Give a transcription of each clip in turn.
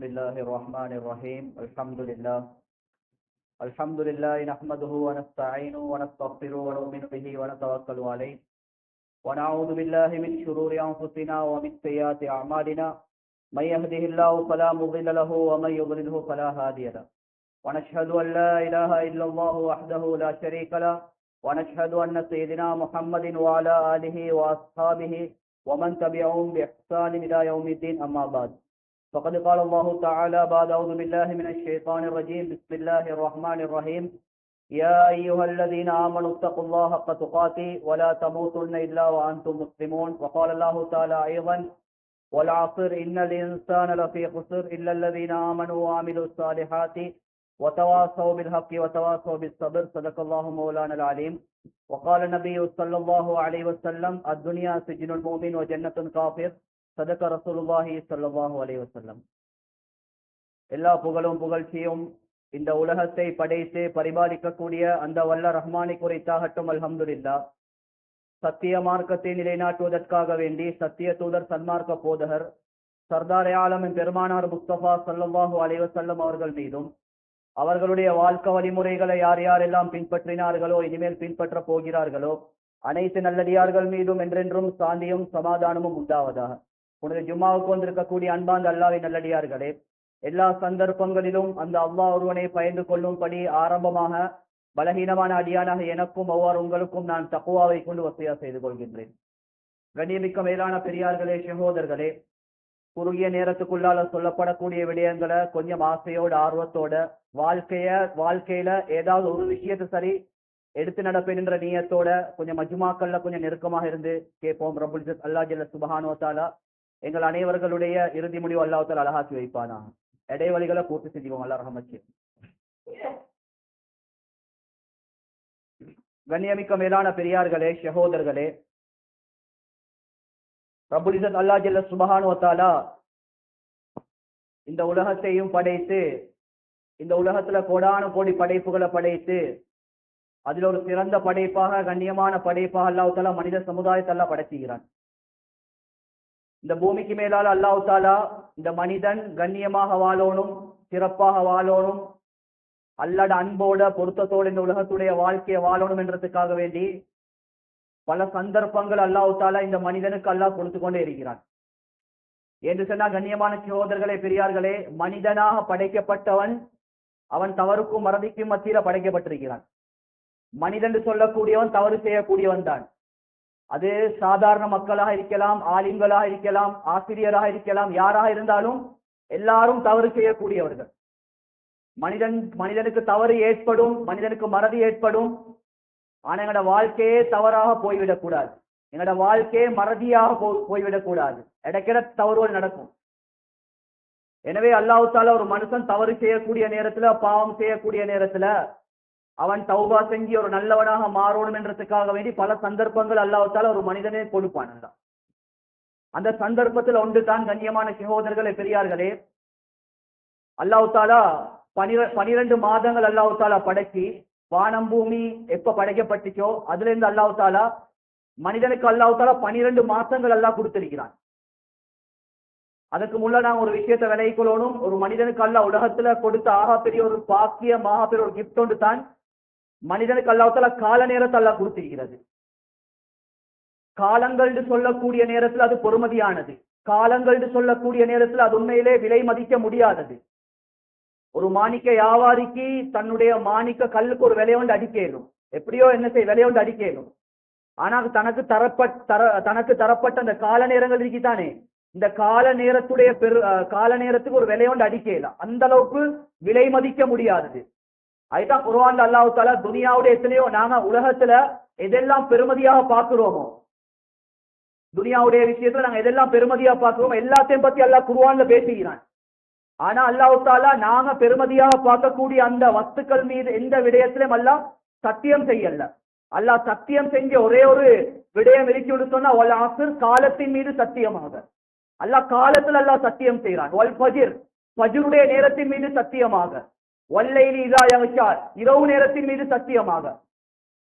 بسم الله الرحمن الرحيم الحمد لله نحمده ونستعينه ونستغفره ونؤمن به ونتوكل عليه ونعوذ بالله من شرور أنفسنا ومن سيئات أعمالنا من يهده الله فلا مضل له ومن يضلله فلا هادي له ونشهد أن لا إله إلا الله وحده لا شريك له ونشهد أن سيدنا محمد وعلى آله وأصحابه ومن تبعهم بإحسان إلى يوم الدين أما بعد فقد قال الله تعالى بعد أعوذ بالله من الشيطان الرجيم بسم الله الرحمن الرحيم يا أيها الذين آمنوا اتقوا الله حق تقاته ولا تموتن إلا وأنتم مسلمون وقال الله تعالى أيضا والعصر إن الإنسان لفي خسر إلا الذين آمنوا وعملوا الصالحات وتواصوا بالحق وتواصوا بالصبر صدق الله مولانا العليم وقال النبي صلى الله عليه وسلم الدنيا سجن المؤمن وجنة الكافر صدق رسول الله صلى الله عليه وسلم. எல்லா புகழும் புகழ்ச்சியும் இந்த உலகத்தை படைத்து பரிபாலிக்கக்கூடிய அந்த வல்ல ரஹ்மானை குறித்தாகட்டும். அல்ஹம்துலில்லாஹ். சத்திய மார்க்கத்தை நிலைநாட்டுவதற்காக வேண்டி சத்திய தூதர் சன்மார்க்க போதகர் சர்தார் ஆலமின் பெருமானார் முஸ்தபா ஸல்லல்லாஹு அலைஹி வஸல்லம் அவர்கள் மீதும் அவர்களுடைய வாழ்க்கை வழிமுறைகளை யார் யாரெல்லாம் பின்பற்றினார்களோ இனிமேல் பின்பற்ற போகிறார்களோ அனைத்து நல்லடியார்கள் மீதும் என்றென்றும் சாந்தியும் சமாதானமும் உண்டாவதாக. உனது ஜும்மாவுக்கு வந்திருக்கக்கூடிய அன்பாந்த அல்லாஹ்வின் நல்லடியார்களே, எல்லா சந்தர்ப்பங்களிலும் அந்த அல்லாஹ் ஒருவனை பயந்து கொள்ளும்படி ஆரம்பமாக பலகீனமான அடியானாக எனக்கும் ஒவ்வொரு உங்களுக்கும் நான் தக்வாவை கொண்டு வசையா செய்து கொள்கின்றேன். கண்ணியமிக்க மேலான பெரியார்களே, சகோதரர்களே, குறுகிய நேரத்துக்குள்ளால சொல்லப்படக்கூடிய விடயங்களை கொஞ்சம் ஆசையோட ஆர்வத்தோட வாழ்க்கையில ஏதாவது ஒரு விஷயத்தை சரி எடுத்து நடப்பேன்ற நீயத்தோட கொஞ்சம் மஜ்மாக்கள்ல கொஞ்சம் நெருக்கமாக இருந்து கேட்போம். ரப்புல் இஸ்ஸத் அல்லாஹ் ஜல்ல சுப்ஹானஹு வ தஆலா எங்கள் அனைவர்களுடைய இறுதி முடிவு அல்லாஹ் தஆலா அழகாக்கி வைப்பானா. இடைவெளிகளை பூர்த்தி செஞ்சுவோம். அல்லாஹ் ரஹ்மத் செய்யும். கண்ணியமிக்க மேலான பெரியார்களே, சகோதரர்களே, ரப்புல் இஸ்ஸத் அல்லாஹ் ஜல்ல சுப்ஹானஹு வ தஆலா இந்த உலகத்தையும் படைத்து இந்த உலகத்துல கோடான கோடி படைப்புகளை படைத்து அதில் ஒரு சிறந்த படைப்பாக கண்ணியமான படைப்பாக அல்லாஹ் தஆலா மனித சமுதாயத்தை அல்லாஹ் படைக்கிறான். இந்த பூமிக்கு மேலால அல்லாஹ் தஆலா இந்த மனிதன் கண்ணியமாக வாழணும், சிறப்பாக வாழணும், அல்லாஹ்ட அன்போட பொருத்தத்தோடு இந்த உலகத்துடைய வாழ்க்கையை வாழணும் என்றதுக்காக வேண்டி பல சந்தர்ப்பங்கள் அல்லாஹ் தஆலா இந்த மனிதனுக்கு அல்லாஹ் கொடுத்து கொண்டே இருக்கிறான். என்று சொன்னா கண்ணியமான சகோதரர்களே, பெரியார்களே, மனிதனாக படைக்கப்பட்டவன் அவன் தவறுக்கும் மறதிக்கும் மத்தியில படைக்கப்பட்டிருக்கிறான். மனிதன் சொல்லக்கூடியவன் தவறு செய்யக்கூடியவன் தான். அது சாதாரண மக்களாக இருக்கலாம், ஆலிம்களாக இருக்கலாம், ஆசிரியராக இருக்கலாம், யாராக இருந்தாலும் எல்லாரும் தவறு செய்யக்கூடியவர்கள். மனிதனுக்கு தவறு ஏற்படும், மனிதனுக்கு மறதி ஏற்படும். ஆனா எங்களோட வாழ்க்கையே தவறாக போய்விடக்கூடாது, எங்களோட வாழ்க்கையே மறதியாக போய்விடக்கூடாது. இடைக்கிட தவறுகள் நடக்கும். எனவே அல்லாஹ் தஆலா ஒரு மனுஷன் தவறு செய்யக்கூடிய நேரத்துல, பாவம் செய்யக்கூடிய நேரத்துல அவன் தௌபா செஞ்சு ஒரு நல்லவனாக மாறணும் என்றதுக்காக வேண்டி பல சந்தர்ப்பங்கள் அல்லாஹ் தஆலா ஒரு மனிதனே கொடுப்பான். அந்த சந்தர்ப்பத்தில் ஒன்று தான் கண்ணியமான சகோதரர்களே, பெரியார்களே, அல்லாஹ் தஆலா 12 மாதங்கள் அல்லாஹ் தஆலா படைச்சி வானம் பூமி எப்ப படைக்கப்பட்டுச்சோ அதுல இருந்து அல்லாஹ் தஆலா மனிதனுக்கு அல்லாஹ் தஆலா 12 மாசங்கள் அல்லாஹ் கொடுத்திருக்கிறான். அதுக்கு முன்ன நாங்க ஒரு விஷயத்தை விலகிக் கொள்ளணும். ஒரு மனிதனுக்கு அல்லாஹ் உலகத்துல கொடுத்த ஆகா பெரிய ஒரு பாக்கியம், ஆகா பெரிய ஒரு கிஃப்ட் ஒன்று தான் மனிதனுக்கு அல்லாஹ் தஆலா கால நேரத்தை அல்லாஹ் கொடுத்திருக்கிறது. காலங்கள் சொல்லக்கூடிய நேரத்தில் அது பொறுமதியானது, காலங்கள் சொல்லக்கூடிய நேரத்தில் அது உண்மையிலே விலை மதிக்க முடியாதது. ஒரு மாணிக்க வியாபாரிக்கு தன்னுடைய மாணிக்க கல்லுக்கு ஒரு விலையொண்டு அடிக்கணும், எப்படியோ என்ன செய்ய விலையொண்டு அடிக்கணும். ஆனா தனக்கு தரப்பட்ட அந்த கால நேரங்கள் இருக்குதானே, இந்த கால நேரத்துக்கு ஒரு விலையொண்டு அடிக்கலாம், அந்த அளவுக்கு விலை மதிக்க முடியாதது. அதுதான் குர்ஆன்ல அல்லாஹ் தஆலா துனியாவுடைய எத்தனையோ நாம உலகத்துல எதெல்லாம் பெருமதியாக பார்க்கிறோமோ, துனியாவுடைய விஷயத்துல நாங்க எதெல்லாம் பெருமதியா பார்க்கிறோமோ எல்லாத்தையும் பத்தி அல்லாஹ் குர்ஆன்ல பேசுகிறான். ஆனா அல்லாஹ் தஆலா நாங்க பெருமதியாக பார்க்கக்கூடிய அந்த வஸ்துக்கள் மீது எந்த விடயத்திலும் அல்லாஹ் சத்தியம் செய்யல. அல்லாஹ் சத்தியம் செஞ்ச ஒரே ஒரு விடயம் இருக்குன்னு சொன்னா வல் அஸ்ர், காலத்தின் மீது சத்தியமாக. அல்லாஹ் காலத்தில் அல்லாஹ் சத்தியம் செய்கிறான். வல் ஃபஜ்ர், ஃபஜ்ருடைய நேரத்தின் மீது சத்தியமாக. வல்லைலி இதா யக்ஷா, இரவு நேரத்தின் மீது சத்தியமாக.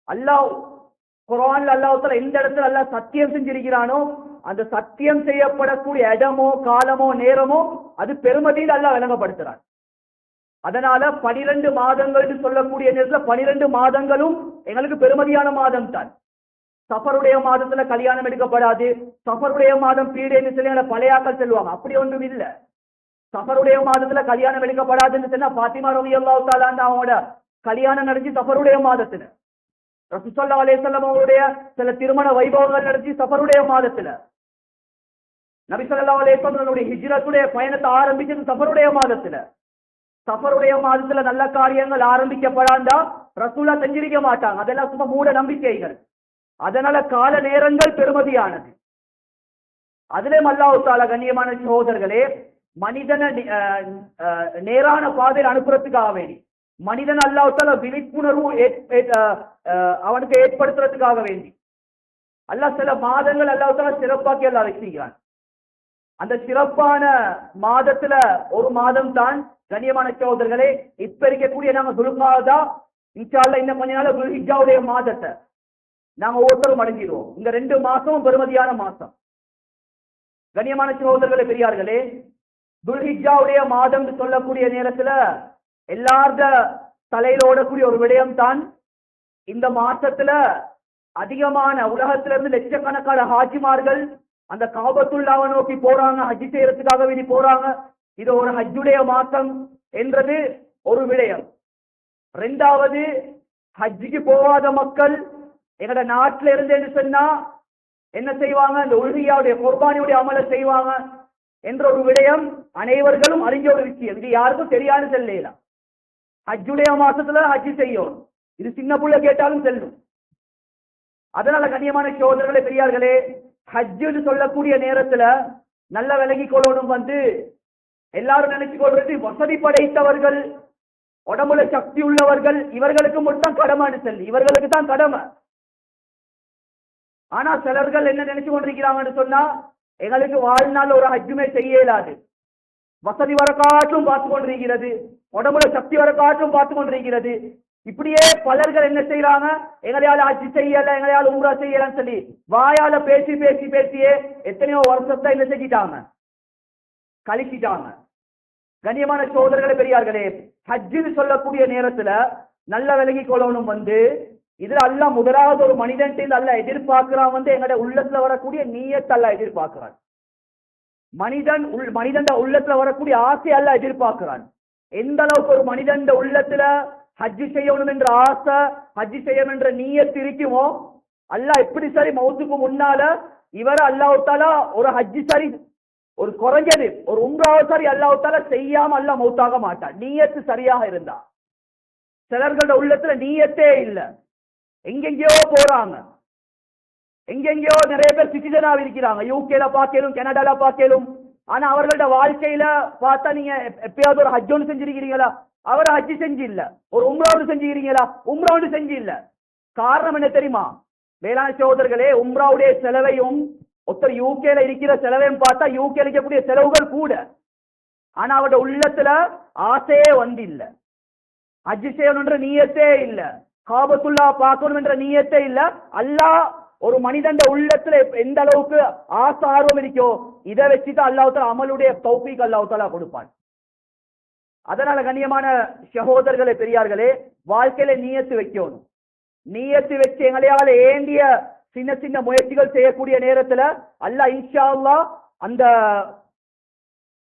அல்லாஹ் குர்ஆன்ல அல்லாஹ் தஆலா எந்த இடத்துல அல்லாஹ் சத்தியம் செஞ்சிருக்கிறானோ அந்த சத்தியம் செய்யப்படக்கூடிய இடமோ காலமோ நேரமோ அது பெருமதியில் அல்லாஹ் விளங்கப்படுத்துறான். அதனால 12 மாதங்கள் சொல்லக்கூடிய நேரத்தில் 12 மாதங்களும் எங்களுக்கு பெருமதியான மாதம் தான். சஃபருடைய மாதத்துல கல்யாணம் எடுக்கப்படாது, சஃபருடைய மாதம் பீடைன்னு சொல்லி பழையாக்கள் செல்வாங்க. அப்படி ஒன்றும் இல்ல. சஃபருடைய மாதத்துல கல்யாணம் எடுக்கப்படாதுன்னு சொன்னா பாத்திமா ரலியல்லாஹு தஆலா அவங்களோட கல்யாணம் நடந்துச்சு சஃபருடைய மாதத்துல. ரசூல் ஸல்லல்லாஹு அலைஹி வஸல்லம் அவருடைய சில திருமண வைபவங்கள் நடந்துச்சு சஃபருடைய மாதத்துல. நபி ஸல்லல்லாஹு அலைஹி வஸல்லம் ஹிஜ்ரத்துடைய பயணத்தை ஆரம்பிச்சது சஃபருடைய மாதத்துல. சஃபருடைய மாதத்துல நல்ல காரியங்கள் ஆரம்பிக்கப்படாண்டா ரசூலா செஞ்சிருக்க மாட்டாங்க. அதெல்லாம் சும்மா மூட நம்பிக்கைகள். அதனால கால நேரங்கள் பெருமதியானது. அதிலே அல்லாஹ் தஆலா கண்ணியமான சகோதரர்களே மனிதனை நேரான பாதையில் அனுப்புறதுக்காக வேண்டி, மனிதன் அல்லாஹ் தஆலா விழிப்புணர்வு அவனுக்கு ஏற்படுத்துறதுக்காக வேண்டி அல்லாஹ் சில மாதங்கள் அல்லாஹ் தஆலா சிறப்பாக்கி அல்லாஹ் வச்சிருக்கிறான். அந்த சிறப்பான மாதத்துல ஒரு மாதம் தான் கண்ணியமான சகோதரர்களே இப்ப இருக்கக்கூடிய நாங்க துல்காதா இன்ஷா அல்லாஹ் இன்னும் கொஞ்ச நாள் துல்ஹிஜ்ஜாவுடைய மாதத்தை நாங்க ஒவ்வொருத்தரும் அடைஞ்சிடுவோம். இந்த 2 மாசமும் பெருமதியான மாசம். கண்ணியமான சகோதரர்களே பெரியார்களே, துல்ஹிஜ்ஜாவுடைய மாதம் சொல்லக்கூடிய நேரத்துல எல்லார்த தலையில ஓடக்கூடிய ஒரு விடயம் தான் இந்த மாசத்துல அதிகமான உலகத்துல இருந்து லட்சக்கணக்கான ஹாஜிமார்கள் அந்த காபத்துல்லாவை நோக்கி போறாங்க, ஹஜ் செய்யறதுக்காக வேண்டி போறாங்க. இது ஒரு ஹஜ்ஜுடைய மாசம் என்றது ஒரு விடயம். 2வது, ஹஜ்ஜுக்கு போகாத மக்கள் எங்கட நாட்டில இருந்து என்று சொன்னா என்ன செய்வாங்க, இந்த உல்ஹியாவுடைய குர்பானியுடைய அமலை செய்வாங்க என்ற ஒரு விடயம் அனைவர்களும் அறிஞ்ச ஒரு விஷயம். இது யாருக்கும் தெரியாது செல்லலாம். ஹஜ்ஜுடைய மாசத்துல ஹஜ் செய்யும், இது சின்ன புள்ள கேட்டாலும் செல்லும். அதனால கண்ணியமான சகோதரர்களே பெரியார்களே, ஹஜ்ஜுன்னு சொல்லக்கூடிய நேரத்துல நல்ல விலகி கொள்ளணும். எல்லாரும் நினைச்சு கொள்றது வசதி படைத்தவர்கள், உடம்புல சக்தி உள்ளவர்கள், இவர்களுக்கு மட்டும் கடமைன்னு சொல்லி இவர்களுக்கு தான் கடமை. ஆனா சிலர்கள் என்ன நினைச்சு கொண்டிருக்கிறாங்கன்னு சொன்னா எங்களுக்கு வாழ்நாள் ஒரு ஹஜ்ஜுமே செய்ய இயலாது. வசதி வர காற்றும் பார்த்து கொண்டிருக்கிறது, உடம்புல சக்தி வர காற்றும் பார்த்து கொண்டிருக்கிறது. இப்படியே பலர்கள் என்ன செய்யறாங்க, எங்களையால ஹஜ் செய்யல, எங்களையால உம்ரா செய்யலன்னு சொல்லி வாயால பேசி பேசி பேசியே எத்தனையோ வருஷத்தை என்ன செஞ்சிட்டாங்க, கழிச்சிட்டாங்க. கண்ணியமான சகோதரர்களே பெரியார்களே, ஹஜ்ஜுன்னு சொல்லக்கூடிய நேரத்துல நல்ல விலகி கொள்ளணும். இதுல அல்லாஹ் முதலாவது ஒரு மனிதன் அல்லாஹ் எதிர்பார்க்கிறான் எங்கட உள்ளத்துல வரக்கூடிய நீயத்தை அல்லாஹ் எதிர்பார்க்கிறான். மனிதன் உள்ளத்துல வரக்கூடிய ஆசை அல்லாஹ் எதிர்பார்க்கிறான். எந்த அளவுக்கு ஒரு மனிதன் உள்ளத்துல ஹஜ் செய்யணும் என்ற ஆசை, ஹஜ் செய்யணும் என்ற நீயத்து இருக்குமோ, அல்லாஹ் எப்படி சரி மௌத்துக்கு முன்னால இவர அல்லாஹ் தஆலா ஒரு ஹஜ் சரி ஒரு குறைஞ்சது ஒரு உம்ராவை சரி அல்லாஹ் தஆலா செய்யாம அல்லாஹ் மௌத்தாக மாட்டான், நீயத்து சரியாக இருந்தா. சிலர்களோட உள்ளத்துல நீயத்தே இல்ல, எங்கெங்கயோ போறாங்க, எங்கெங்கயோ நிறைய பேர் சிட்டிசனாக இருக்கிறாங்க, யூகேல பார்க்கலும் கனடால பார்க்கலும். ஆனா அவர்களோட வாழ்க்கையில பார்த்தா நீங்க எப்பயாவது ஒரு ஹஜ் ஒன்று செஞ்சிருக்கிறீங்களா? அவர் ஹஜ் செஞ்சு இல்ல. ஒரு உம்ரா ஒன்று செஞ்சுக்கிறீங்களா? உம்ரா ஒன்று செஞ்சு இல்ல. காரணம் என்ன தெரியுமா? வேளாண் சகோதரர்களே, உம்ராவுடைய செலவையும் ஒருத்தர் யூகேல இருக்கிற செலவையும் பார்த்தா யூகேல இருக்கக்கூடிய செலவுகள் கூட. ஆனா அவருடைய உள்ளத்துல ஆசையே இல்ல, ஹஜ் செய்யணுன்ற நீயத்தே இல்ல, காபத்துல்லா பார்க்கணும் என்ற நீயத்தே இல்ல. அல்லாஹ் ஒரு மனிதன் உள்ளத்துல எந்த அளவுக்கு ஆசை ஆர்வம் இருக்கோ இதை வச்சுதான் அல்லாஹ் தஆலா அமலுடைய தௌஃபீக் அல்லாஹ் தஆலா கொடுப்பான். அதனால கண்ணியமான சகோதரர்களே பெரியார்களே, வாழ்க்கையில நீயத்து வைக்கணும். நீயத்து வச்சு எங்களையால ஏண்டிய சின்ன சின்ன முயற்சிகள் செய்யக்கூடிய நேரத்துல அல்லாஹ் இன்ஷா அல்லாஹ் அந்த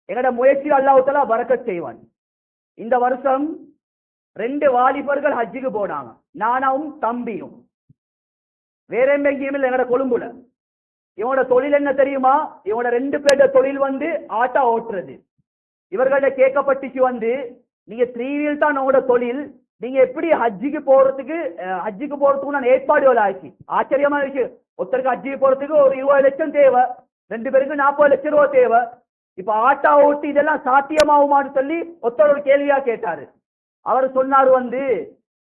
எங்கட முயற்சி அல்லாஹ் தஆலா பரக்கத் செய்வான். இந்த வருஷம் 2 வாலிபர்கள் ஹஜ்ஜுக்கு போனாங்க, நானும் தம்பியும். வேற எங்கேயும் இல்லை, எங்கட கொழும்புல. இவனோட தொழில் என்ன தெரியுமா? இவனோட 2 பேரோட தொழில் ஆட்டோ ஓட்டுறது. இவர்கள்ட்ட கேட்கப்பட்டுச்சு நீங்க 3 வீல் தான் உங்களோட தொழில், நீங்க எப்படி ஹஜ்ஜுக்கு போறதுக்கு நான் ஏற்பாடுகள் ஆச்சு. ஆச்சரியமான விஷயம், ஒருத்தருக்கு ஹஜ்ஜுக்கு போறதுக்கு ஒரு 20 லட்சம் தேவை, 2 பேருக்கு 40 லட்சம் ரூபாய் தேவை. இப்ப ஆட்டோ ஓட்டி இதெல்லாம் சாத்தியமாகுமான்னு சொல்லி ஒருத்தர் ஒரு கேள்வியா கேட்டாரு. அவர் சொன்னாரு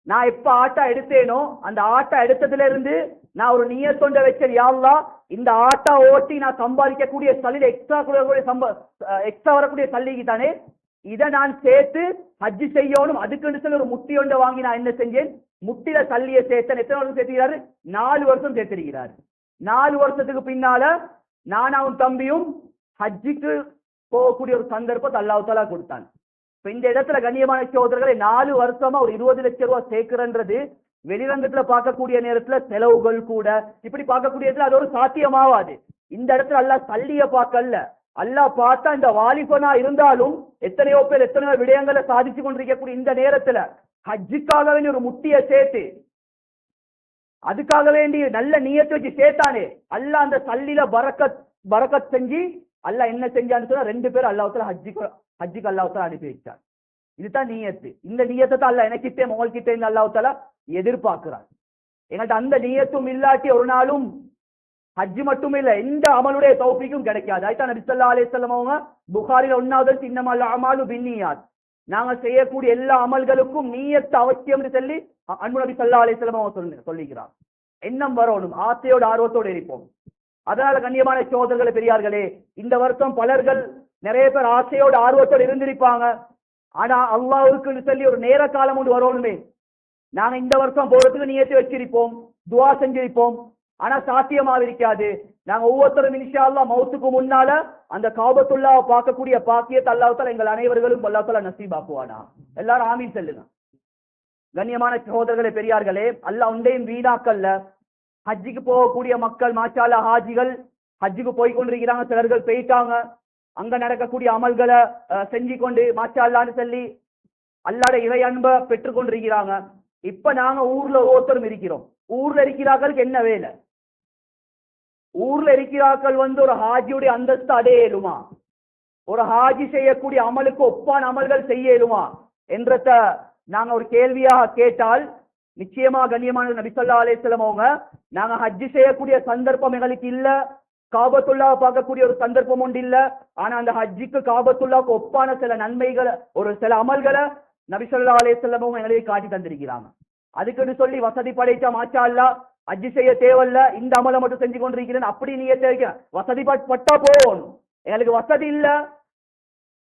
நான் எப்ப ஆட்டா எடுத்தேனோ அந்த ஆட்டா எடுத்ததுல இருந்து நான் ஒரு நியத்தொண்ட வச்சேன், யா அல்லாஹ் இந்த ஆட்டா ஓட்டி நான் சம்பாதிக்கக்கூடிய சல்லில எக்ஸ்ட்ரா வரக்கூடிய சல்லிக்கு தானே இதை நான் சேர்த்து ஹஜ் செய்யணும், அதுக்குன்னு சொல்லி ஒரு முட்டி ஒன்றை வாங்கி நான் என்ன செஞ்சேன், முட்டில சல்லியை சேர்த்தேன். எத்தனை வருஷம் சேர்த்துக்கிறாரு? 4 வருஷம் சேர்த்திருக்கிறாரு. 4 வருஷத்துக்கு பின்னால நானும் தம்பியும் ஹஜ்ஜிக்கு போகக்கூடிய ஒரு சந்தர்ப்பத்தை அல்லாஹ் தஆலா கொடுத்தான். இப்ப இந்த இடத்துல கண்ணியமான சகோதரர்களை 4 வருஷமா ஒரு 20 லட்சம் ரூபாய் சேர்க்கிறன்றது வெளிரங்கத்துல பார்க்கக்கூடிய நேரத்துல செலவுகள் கூட இப்படி பார்க்கக்கூடிய இடத்துல அது ஒரு சாத்தியமாவாது. இந்த இடத்துல அல்லாஹ் சல்லிய பார்க்கல, அல்லாஹ் பார்த்தா இந்த வாலிபனா இருந்தாலும் எத்தனையோ பேர் எத்தனையோ விடயங்களை சாதிச்சு கொண்டிருக்கக்கூடிய இந்த நேரத்துல ஹஜ்ஜுக்காக வேண்டிய ஒரு முட்டிய சேர்த்து அதுக்காக வேண்டி நல்ல நியத்தை வச்சு சேர்த்தானே அல்லாஹ் அந்த சல்லில பரக்கத் செஞ்சு அல்லாஹ் என்ன செஞ்சான்னு சொன்னா 2 பேர் அல்லாஹ்வுத்தாலா ஹஜ்ஜுக்கு அல்லாஹ்வுத்தாலா அனுப்பி வச்சார். இதுதான் நியத்து. இந்த நியத்தை தான் அல்லாஹ் எனக்கிட்டே உங்கள்கிட்ட இருந்து அல்லாஹ்வுத்தாலா எதிர்பார்க்கிறார். எங்கள்கிட்ட அந்த நியத்தும் இல்லாட்டி ஒரு நாளும் ஹஜ் மட்டும் இல்ல எந்த அமலுடைய தௌஃபீக்கும் கிடைக்காது. அதுதான் நபி ஸல்லல்லாஹு அலைஹி வஸல்லம் அவங்க புகாரில 1வது இன்னமல் அமாலு பின்னியாத், நாங்க செய்யக்கூடிய எல்லா அமல்களுக்கும் நியத் அவசியம் என்று சொல்லி அன்பு நபி ஸல்லல்லாஹு அலைஹி வஸல்லம் அவங்க சொல்லிக்கிறார். எண்ணம் வரணும், ஆசையோட ஆர்வத்தோடு இருப்போம். அதனால கண்ணியமான சகோதரர்களே பெரியார்களே, இந்த வருஷம் பலர்கள் நிறைய பேர் ஆசையோட ஆர்வத்தோடு இருந்திருப்பாங்க. ஆனா அல்லாஹ்வுக்கு சொல்லி ஒரு நேர காலம் ஒன்று வரணுமே. நாங்க இந்த வருஷம் போறதுக்கு நியத்து வச்சிருப்போம், துஆ செஞ்சிருப்போம், ஆனா சாத்தியமாக இருக்காது. நாங்க ஒவ்வொருத்தரும் இன்ஷா அல்லாஹ் மௌத்துக்கு முன்னால அந்த காபத்துல்லாஹ் பார்க்கக்கூடிய பாக்கியத்தை அல்லாஹ் தஆலா எங்கள் அனைவர்களும் அல்லாஹ் தஆலா நசீபாக்குவானா. எல்லாரும் ஆமீன் சொல்லுங்க. கண்ணியமான சகோதரர்களே பெரியார்களே, அல்லாஹ் ஒன்றையும் வீணாக்கல்ல. ஹஜ்ஜுக்கு போகக்கூடிய மக்கள் மாஷா அல்லாஹ் ஹாஜிகள் ஹஜ்ஜுக்கு போய் கொண்டிருக்கிறாங்க, சிலர்கள் போயிட்டாங்க. அங்க நடக்கக்கூடிய அமல்களை செஞ்சு கொண்டு மாஷா அல்லாஹ்னு சொல்லி அல்லாஹ்வுடைய இறை அன்பை பெற்றுக் கொண்டிருக்கிறாங்க. இப்ப நாங்க ஊர்ல ஒவ்வொருத்தரும் இருக்கிறோம். ஊர்ல இருக்கிறார்களுக்கு என்ன வேலை? ஊர்ல இருக்கிறார்கள் ஒரு ஹாஜியுடைய அந்தஸ்து அடையலுமா? ஒரு ஹாஜி செய்யக்கூடிய அமலுக்கு ஒப்பான அமல்கள் செய்யலுமா என்றத நாங்க ஒரு கேள்வியாக கேட்டால் நிச்சயமா கண்ணியமான நபி ஸல்லல்லாஹு அலைஹி வஸல்லம் அவங்க நாங்க ஹஜ் செய்யக்கூடிய சந்தர்ப்பம் எங்களுக்கு இல்ல, காபத்துல்லாஹ் பார்க்கக்கூடிய ஒரு சந்தர்ப்பம் ஒன்று இல்ல, ஆனா அந்த ஹஜ்ஜுக்கு காபத்துல்லாஹ்க்கு ஒப்பான சில நன்மைகளை ஒரு சில அமல்களை நபி ஸல்லல்லாஹு அலைஹி வஸல்லம் அவங்க எங்களுக்கு காட்டி தந்திருக்கிறாங்க. அதுக்குன்னு சொல்லி வசதி படைத்த மாஷா அல்லாஹ் ஹஜ் செய்ய தேவையில்ல, இந்த அமலை மட்டும் செஞ்சு கொண்டிருக்கிறேன் அப்படி நீங்க வசதி பட்டா போகணும். எங்களுக்கு வசதி இல்ல,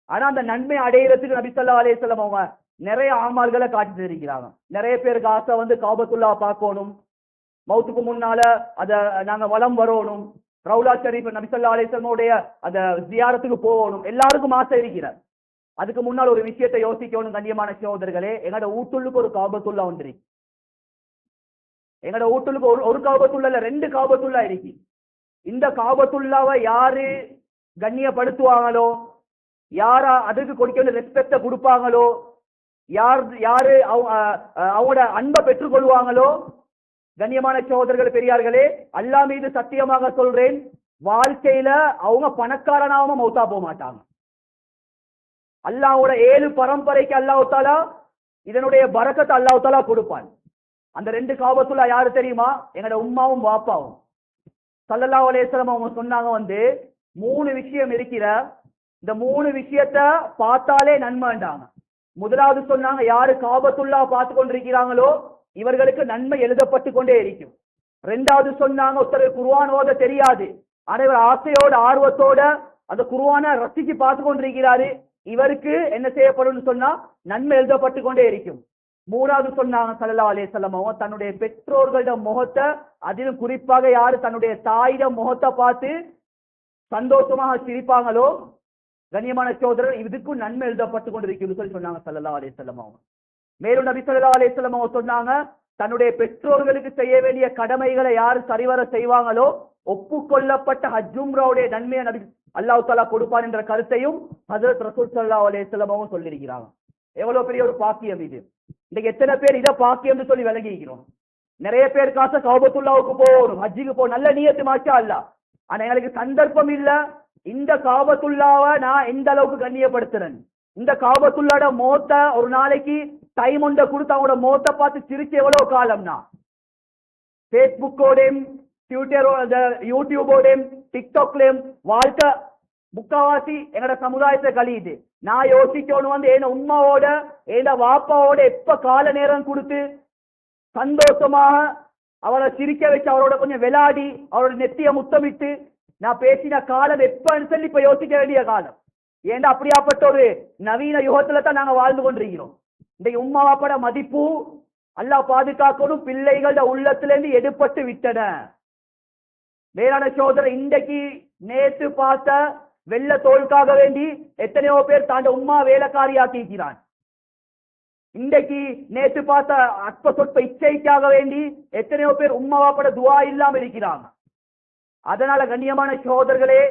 ஆனா அந்த நன்மை அடையிறதுக்கு நபி ஸல்லல்லாஹு அலைஹி வஸல்லம் அவங்க நிறைய அமல்களை காட்டி தந்திருக்கிறாங்க. நிறைய பேருக்கு ஆசை காபத்துல்லாஹ் பார்க்கணும், மௌத்துக்கு முன்னால அத நாங்க வலம் வரணும், ரவுலா ஷரீஃப் நபி ஸல்லல்லாஹு அலைஹி வஸல்லம் உடைய அந்த ஜியாரத்துக்கு போகணும், எல்லாருக்கும் ஆசை இருக்கிறார். அதுக்கு முன்னால் ஒரு விஷயத்தை யோசிக்கணும் கண்ணியமான சகோதரர்களே. எங்களோட வீட்டுள்ளுக்கு ஒரு காபத்துல்லா ஒன்று இருக்கு. எங்களோட வீட்டுக்கு ஒரு காபத்துல்லா இல்ல, 2 காபத்துல்லா இருக்கு. இந்த காபத்துல்லாவை யாரு கண்ணியப்படுத்துவாங்களோ, யாரா அதுக்கு கொடுக்க வேண்டிய ரெஸ்பெக்ட கொடுப்பாங்களோ, யாரு அவங்களோட அன்பை பெற்றுக் கொள்வாங்களோ, கண்ணியமான சகோதரர்கள் பெரியார்களே, அல்லாஹ் மீது சத்தியமாக சொல்றேன், வாழ்க்கையில அவங்க பணக்காரனாவும் மௌத்தா போக மாட்டாங்க. அல்லாஹ்வோட 7 பரம்பரைக்கு அல்லாஹ் தஆலா இதனுடைய பரக்கத்தை அல்லாஹ் தஆலா கொடுப்பான். அந்த 2 காபத்துல்லா யாரு தெரியுமா? எங்களோட உம்மாவும் வாப்பாவும். ஸல்லல்லாஹு அலைஹி வஸல்லம் அவங்க சொன்னாங்க 3 விஷயம் இருக்கிற, இந்த 3 விஷயத்தை பார்த்தாலே நன்மைண்டாங்க. முதலாவது சொன்னாங்க, யாரு காபத்துல்லா பார்த்து கொண்டிருக்கிறாங்களோ இவர்களுக்கு நன்மை எழுதப்பட்டு கொண்டே இருக்கும். 2வது சொன்னாங்க, ஒருத்தர் குர்ஆன் ஓத தெரியாது, அனைவர் ஆசையோட ஆர்வத்தோட அந்த குர்ஆனை ரசிச்சு பார்த்து கொண்டிருக்கிறாரு, இவருக்கு என்ன செய்யப்படும் சொன்னா நன்மை எழுதப்பட்டு கொண்டே இருக்கும். 3வது சொன்னாங்க ஸல்லல்லாஹு அலைஹி வஸல்லம் அவங்க தன்னுடைய பெற்றோர்களோட முகத்தை, அதிலும் குறிப்பாக யாரு தன்னுடைய தாயிட முகத்தை பார்த்து சந்தோஷமாக சிரிப்பாங்களோ கண்ணியமான சகோதரர் இதுக்கும் நன்மை எழுதப்பட்டு கொண்டிருக்கும் சொல்லி சொன்னாங்க ஸல்லல்லாஹு அலைஹி வஸல்லம் அவங்க. மேலும் நபி ஸல்லல்லாஹு அலைஹி வஸல்லம் அவங்க சொன்னாங்க, தன்னுடைய பெற்றோர்களுக்கு செய்ய வேண்டிய கடமைகளை யாரு சரிவர செய்வாங்களோ ஒப்புக்கொள்ளப்பட்ட ஹஜ் உம்ராவுடைய நன்மையை நபி அல்லாஹ் தஆலா கொடுப்பான் என்ற கருத்தையும் ஹஜ்ரத் ரசூல் ஸல்லல்லாஹு அலைஹி வஸல்லம் அவங்க சொல்லியிருக்கிறாங்க. எவ்வளவு பெரிய ஒரு பாக்கியம் இது! இன்னைக்கு எத்தனை பேர் இதை பாக்கியம் சொல்லி விலகிக்கிறோம்? நிறைய பேர் காசை காபத்துல்லாவுக்கு போகணும், ஹஜ்ஜுக்கு போ, நல்ல நியத்து மாஷா அல்லாஹ், ஆனா எங்களுக்கு சந்தர்ப்பம் இல்ல. இந்த காபத்துல்லாவை நான் எந்த அளவுக்கு கண்ணியப்படுத்துறேன், இந்த காபத்துல்லாட மோத்த ஒரு நாளைக்கு டைம் ஒன்றை கொடுத்து அவங்களோட மோத்த பார்த்து சிரிச்சு எவ்வளவு காலம்னா பேஸ்புக்கோடையும் யூடியூபோடையும் டிக்டாக்லயும் வாழ்க்கை முக்காவாசி எங்கட சமுதாயத்தை கழியுது. நான் யோசிக்கணும் என் உம்மாவோட என் வாப்பாவோட எப்ப கால நேரம் கொடுத்து சந்தோஷமாக அவளை சிரிக்க வச்சு அவரோட கொஞ்சம் விளையாடி அவரோட நெத்திய முத்தமிட்டு நான் பேசின காலம் எப்பன்னு சொல்லி இப்ப யோசிக்க வேண்டிய காலம். ஏண்டா அப்படியாப்பட்ட ஒரு நவீன யுகத்துல தான் நாங்க வாழ்ந்து கொண்டிருக்கிறோம். இந்த உம்மா வாப்பட மதிப்பு அல்லாஹ் பாதுகாக்கணும், பிள்ளைகளோட உள்ளத்திலிருந்து எடுபட்டு விட்டன. வேளாண் சோதரர் இன்றைக்கு நேற்று பார்த்த வெள்ள தோல்காக வேண்டி எத்தனையோ பேர் தாண்ட உம்மா வேலைக்காரியாக்கிறான். இன்றைக்கு நேற்று பார்த்த அற்ப சொற்ப இச்சைக்காக வேண்டி எத்தனையோ பேர் உம்மாவாப்பட துவா இல்லாம இருக்கிறாங்க. அதனால கண்ணியமான சகோதரர்களே,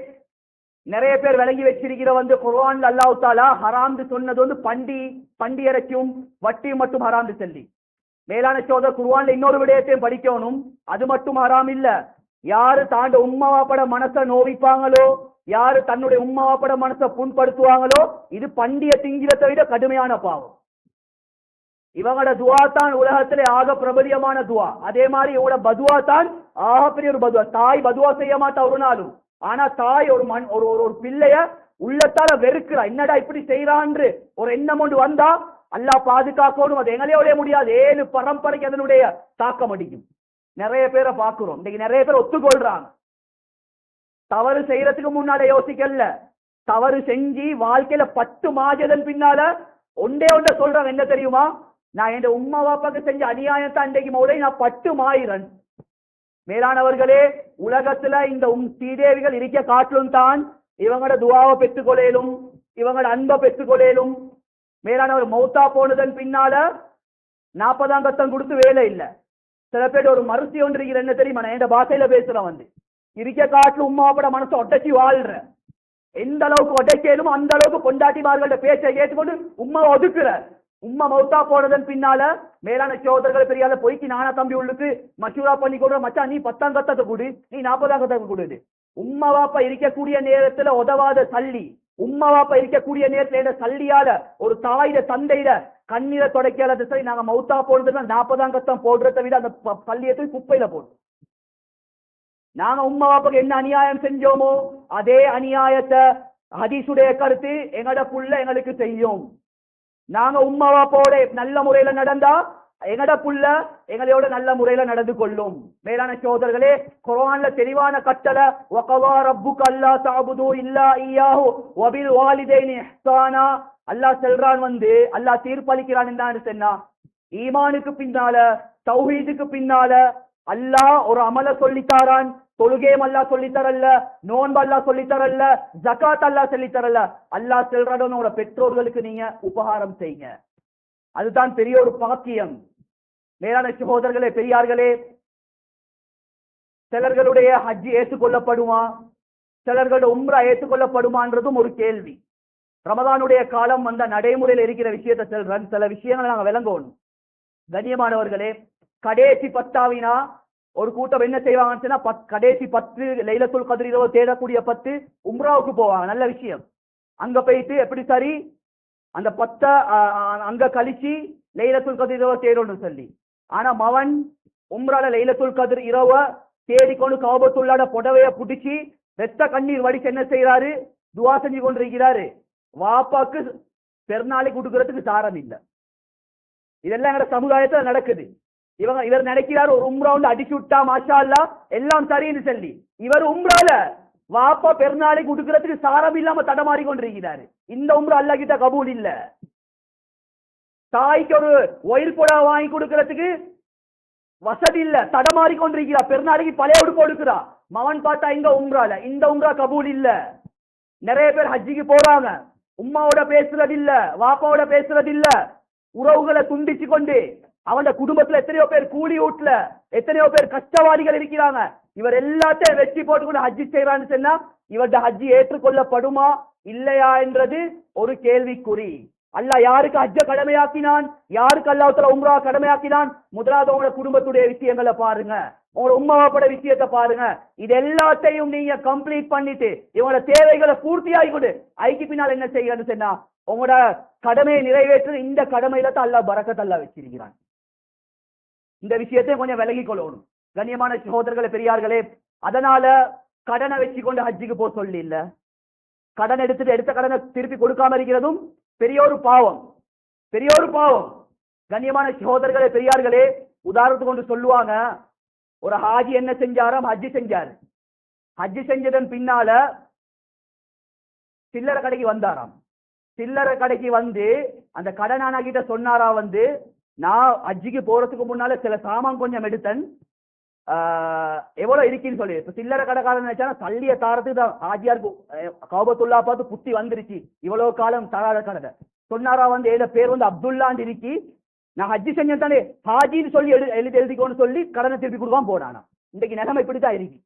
நிறைய பேர் விளங்கி வச்சிருக்கிற குர்ஆன்ல அல்லாஹ் தஆலா ஹராம் சொன்னது பண்டி இறைச்சும் வட்டி மட்டும் ஹராம் சொல்லி. மேலான சகோதரர், குர்ஆன்ல இன்னொரு விடயத்தையும் படிக்கணும். அது மட்டும் ஹராம் இல்ல, யாரு தாண்ட உம்மாவாப்பட மனசை நோவிப்பாங்களோ, யாரு தன்னுடைய உம்மாவாப்பட மனசை புண்படுத்துவாங்களோ, இது பண்டிய திங்கிறதை விட கடுமையான பாவம். இவங்களோட துவா தான் உலகத்திலே ஆக பிரபலியமான துவா. அதே மாதிரி இவங்களோட பதுவா தான் ஆக பெரிய ஒரு பதுவா. தாய் பதுவா செய்ய மாட்டா ஒரு நாளும். ஆனா தாய் ஒரு பிள்ளைய உள்ளத்தால வெறுக்கிறா. என்னடா இப்படி செய்யறான்னு ஒரு எண்ணம் கொண்டு வந்தா அல்லாஹ் பாதுகாக்கணும். அது எங்களையோட முடியாது, 7 பரம்பரைக்கு அதனுடைய தாக்கம் அடிக்கும். நிறைய பேரை பார்க்கிறோம். இன்னைக்கு நிறைய பேர் ஒத்துக்கொள்றாங்க. தவறு செய்யறதுக்கு முன்னால யோசிக்கல, தவறு செஞ்சு வாழ்க்கையில 10 மாதத்தின் பின்னால ஒன்றே சொல்றாங்க, என்ன தெரியுமா? நான் என் உம்மா வாப்பாக்கு செஞ்ச அநியாயத்தை அன்றைக்கு மௌலை நான் 10 மாயிரன். மேலானவர்களே, உலகத்துல இந்த ஸ்ரீதேவிகள் இருக்க காட்டிலும் தான் இவங்களோட துவாவை பெற்றுக்கொள்ளும், இவங்களோட அன்பை பெற்றுக்கொள்ளும். மேலானவர் மௌத்தா போனதன் பின்னால 40ஆம் கத்தம் கொடுத்து வேலை இல்லை. சில பேர் ஒரு மறுசி ஒன்று இருக்கிற, என்ன தெரியுமா? நான் என் பாஷையில பேசுறேன். இருக்க காட்டுல உம்மாப்பட மனசை ஒட்டச்சி வாழ்ற, எந்த அளவுக்கு ஒட்டைக்கேலும் அந்த அளவுக்கு பொண்டாட்டிமார்களோட பேச்சை கேட்டுக்கொண்டு உம்மா ஒதுக்குற. உம்மா மௌத்தா போனதன் பின்னால மேலான சோதர்கள் பெரியால போய்க்கு நானா தம்பி உள்ளுக்கு மசூரா பண்ணி கொடுற, மச்சான் நீ 10ஆம் கத்தத்தை கொடு, நீ 40ஆம் கத்தத்தை கொடுது. உம்மா வாப்பா இருக்கக்கூடிய நேரத்துல உதவாத சல்லி, உம்மா வாப்பா இருக்கக்கூடிய நேரத்துல சல்லியால ஒரு தாயிட தந்தையிட கண்ணீரை தொடக்காத சரி, நாங்க மௌத்தா போனதுல 40ஆம் கத்தம் போடுறதை விட அந்த பள்ளியத்தை குப்பையில போடுறோம். நாங்க உம்மா வாப்பாக்கு என்ன அநியாயம் செஞ்சோமோ அதே அநியாயத்தை ஹதீஸுடைய கருத்து எங்கட புள்ள எங்களுக்கு செய்யும். நாங்க உம்மா வாப்பாவோட நல்ல முறையில நடந்தா எங்கட புள்ள எங்களோட நல்ல முறையில நடந்து கொள்ளும். மேலான சகோதரர்களே, குர்ஆன்ல தெளிவான கட்டளை, வகவா ரப்புக அல்லா தஅபுது இல்லா இய்யாஹு வபில் வாலிதைனி இஹ்சானா. அல்லாஹ் சொல்றான், அல்லாஹ் தீர்ப்பளிக்கிறான். என்ன சொன்னா, ஈமானுக்கு பின்னால தௌஹீதுக்கு பின்னால அல்லாஹ் ஒரு அமல சொல்லித்தாரான். தொழுகையும் அல்லாஹ் சொல்லித்தரல்ல, நோன்பு அல்லாஹ் சொல்லித்தரல்ல, ஜகாத் அல்லாஹ் சொல்லித்தரல்ல. அல்லாஹ் சொல்றான், உங்களோட பெற்றோர்களுக்கு நீங்க உபகாரம் செய்யுங்க. அதுதான் பெரிய ஒரு பாக்கியம். மேலான சகோதரர்களே, பெரியார்களே, சிலர்களுடைய ஹஜ் ஏற்றுக்கொள்ளப்படுமா, சிலர்களுடைய உம்ரா ஏற்றுக்கொள்ளப்படுமான்றதும் ஒரு கேள்வி. ரமதானுடைய காலம் வந்த நடைமுறையில் இருக்கிற விஷயத்தை சொல்றேன். சில விஷயங்களை நாங்கள் விளங்கணும். கண்ணியமானவர்களே, கடைசி 10ஆவினா ஒரு கூட்டம் என்ன செய்வாங்கன்னா, கடைசி 10 லைலத்துல் கத்ர் இரவு தேடக்கூடிய 10 உம்ராவுக்கு போவாங்க. நல்ல விஷயம். அங்க போயிட்டு எப்படி சரி அந்த 10 அங்க கழிச்சு லைலத்துல் கத்ர் இரவு தேடணும்னு சொல்லி. ஆனா மவன் உம்ரால லைலத்துல் கத்ர் இரவ தேடிக்கொண்டு கௌபத்துள்ளாட புடவைய புடிச்சு வெத்த கண்ணீர் வடிச்சு என்ன செய்யறாரு, துவா செஞ்சு கொண்டிருக்கிறாரு. வாப்பாக்கு பெருநாளைக்கு கொடுக்கறதுக்கு சாரம் இல்லை. இதெல்லாம் எங்க சமுதாயத்துல நடக்குது. இவர் நினைக்கிறார் ஒரு உம்ரா அடிச்சு விட்டா மாஷா அல்லாஹ் எல்லாம் சரின்னு சொல்லி. இவர் உம்ரால வாப்பா பெருநாளைக்கு கொடுக்கறதுக்கு சாரம் இல்லாம தடமாறி கொண்டிருக்கிறாரு. இந்த உம்ரா அல்லாஹ் கிட்ட கபூல் இல்ல. தாய்க்கு ஒரு ஒயில் புடா வாங்கி கொடுக்கறதுக்கு வசதி இல்ல, தடமாறி கொண்டிருக்கிறா. பெருநாளைக்கு பழைய உடுப்பு கொடுக்கிறா. மவன் பார்த்தா இங்க உம்ரால, இந்த உம்ரா கபூல் இல்ல. நிறைய பேர் ஹஜ்ஜிக்கு போறாங்க, உம்மாவோட பேசுறது இல்ல, வாப்பாவோட பேசுறது இல்ல, உறவுகளை துண்டிச்சு கொண்டு அவன் குடும்பத்துல எத்தனையோ பேர் கூலி வீட்டுல எத்தனையோ பேர் கஷ்டவாதிகள் இருக்கிறாங்க. இவர் எல்லாத்தையும் வெற்றி போட்டுக்கொண்டு ஹஜ்ஜி செய்யறான்னு சொன்னா இவருடைய ஹஜ்ஜி ஏற்றுக்கொள்ளப்படுமா இல்லையா என்றது ஒரு கேள்விக்குறி. அல்லாஹ் யாருக்கு ஹஜ்ஜ கடமையாக்கினான், யாருக்கு அல்லாஹ் உம்ரா கடமையாக்கினான்? முதலாவது உங்களோட குடும்பத்துடைய விஷயங்களை பாருங்க, உங்களோட உம்மாவாப்பட விஷயத்தை பாருங்க. இது எல்லாத்தையும் நீங்க கம்ப்ளீட் பண்ணிட்டு இவங்களோட தேவைகளை பூர்த்தி ஆகிக்கொண்டு ஐக்கு பின்னால் என்ன செய்யறன்னு சொன்னா உங்களோட கடமையை நிறைவேற்று. இந்த கடமையில தான் அல்லாஹ் பரக்கத் அல்லாஹ் வச்சிருக்கிறான். இந்த விஷயத்தை கொஞ்சம் விலகி கொள்ளணும். கண்ணியமான சகோதரர்களே, பெரியார்களே, அதனால கடனை வச்சு கொண்டு ஹஜ்ஜுக்கு போக சொல்லி இல்ல. கடன் எடுத்த கடனை திருப்பி கொடுக்காம இருக்கிறதும் பெரிய ஒரு பாவம், பெரிய ஒரு பாவம். கண்ணியமான சகோதரர்களே, பெரியார்களே, உதாரணத்துக்கு கொண்டு சொல்லுவாங்க, ஒரு ஹாஜி என்ன செஞ்சாராம், ஹஜ்ஜி செஞ்சாரு. ஹஜ்ஜி செஞ்சதன் பின்னால சில்லறை கடைக்கு வந்தாராம். சில்லறை கடைக்கு வந்து அந்த கடனான கிட்ட சொன்னாரா, நான் ஹஜ்ஜிக்கு போறதுக்கு முன்னால சில சாமான் கொஞ்சம் எடுத்தேன், எவ்வளவு இருக்குன்னு சொல்லி இப்ப சில்லறை கடைக்காரன் நினைச்சா தள்ளிய தாரத்துக்கு தான் ஆஜியாருக்கு கௌபத்துல்லா பார்த்து புத்தி வந்துருச்சு, இவ்வளவு காலம் தராத கடை சொன்னாரா ஏத பேர் அப்துல்லான்னு இருக்கி, நான் ஹஜ்ஜி செஞ்சேன் தானே ஹாஜின்னு சொல்லி எழுதிக்கோன்னு சொல்லி கடனை திருப்பி கொடுக்காம போனானா. இன்னைக்கு நிலைமை இப்படித்தான் இருக்கு.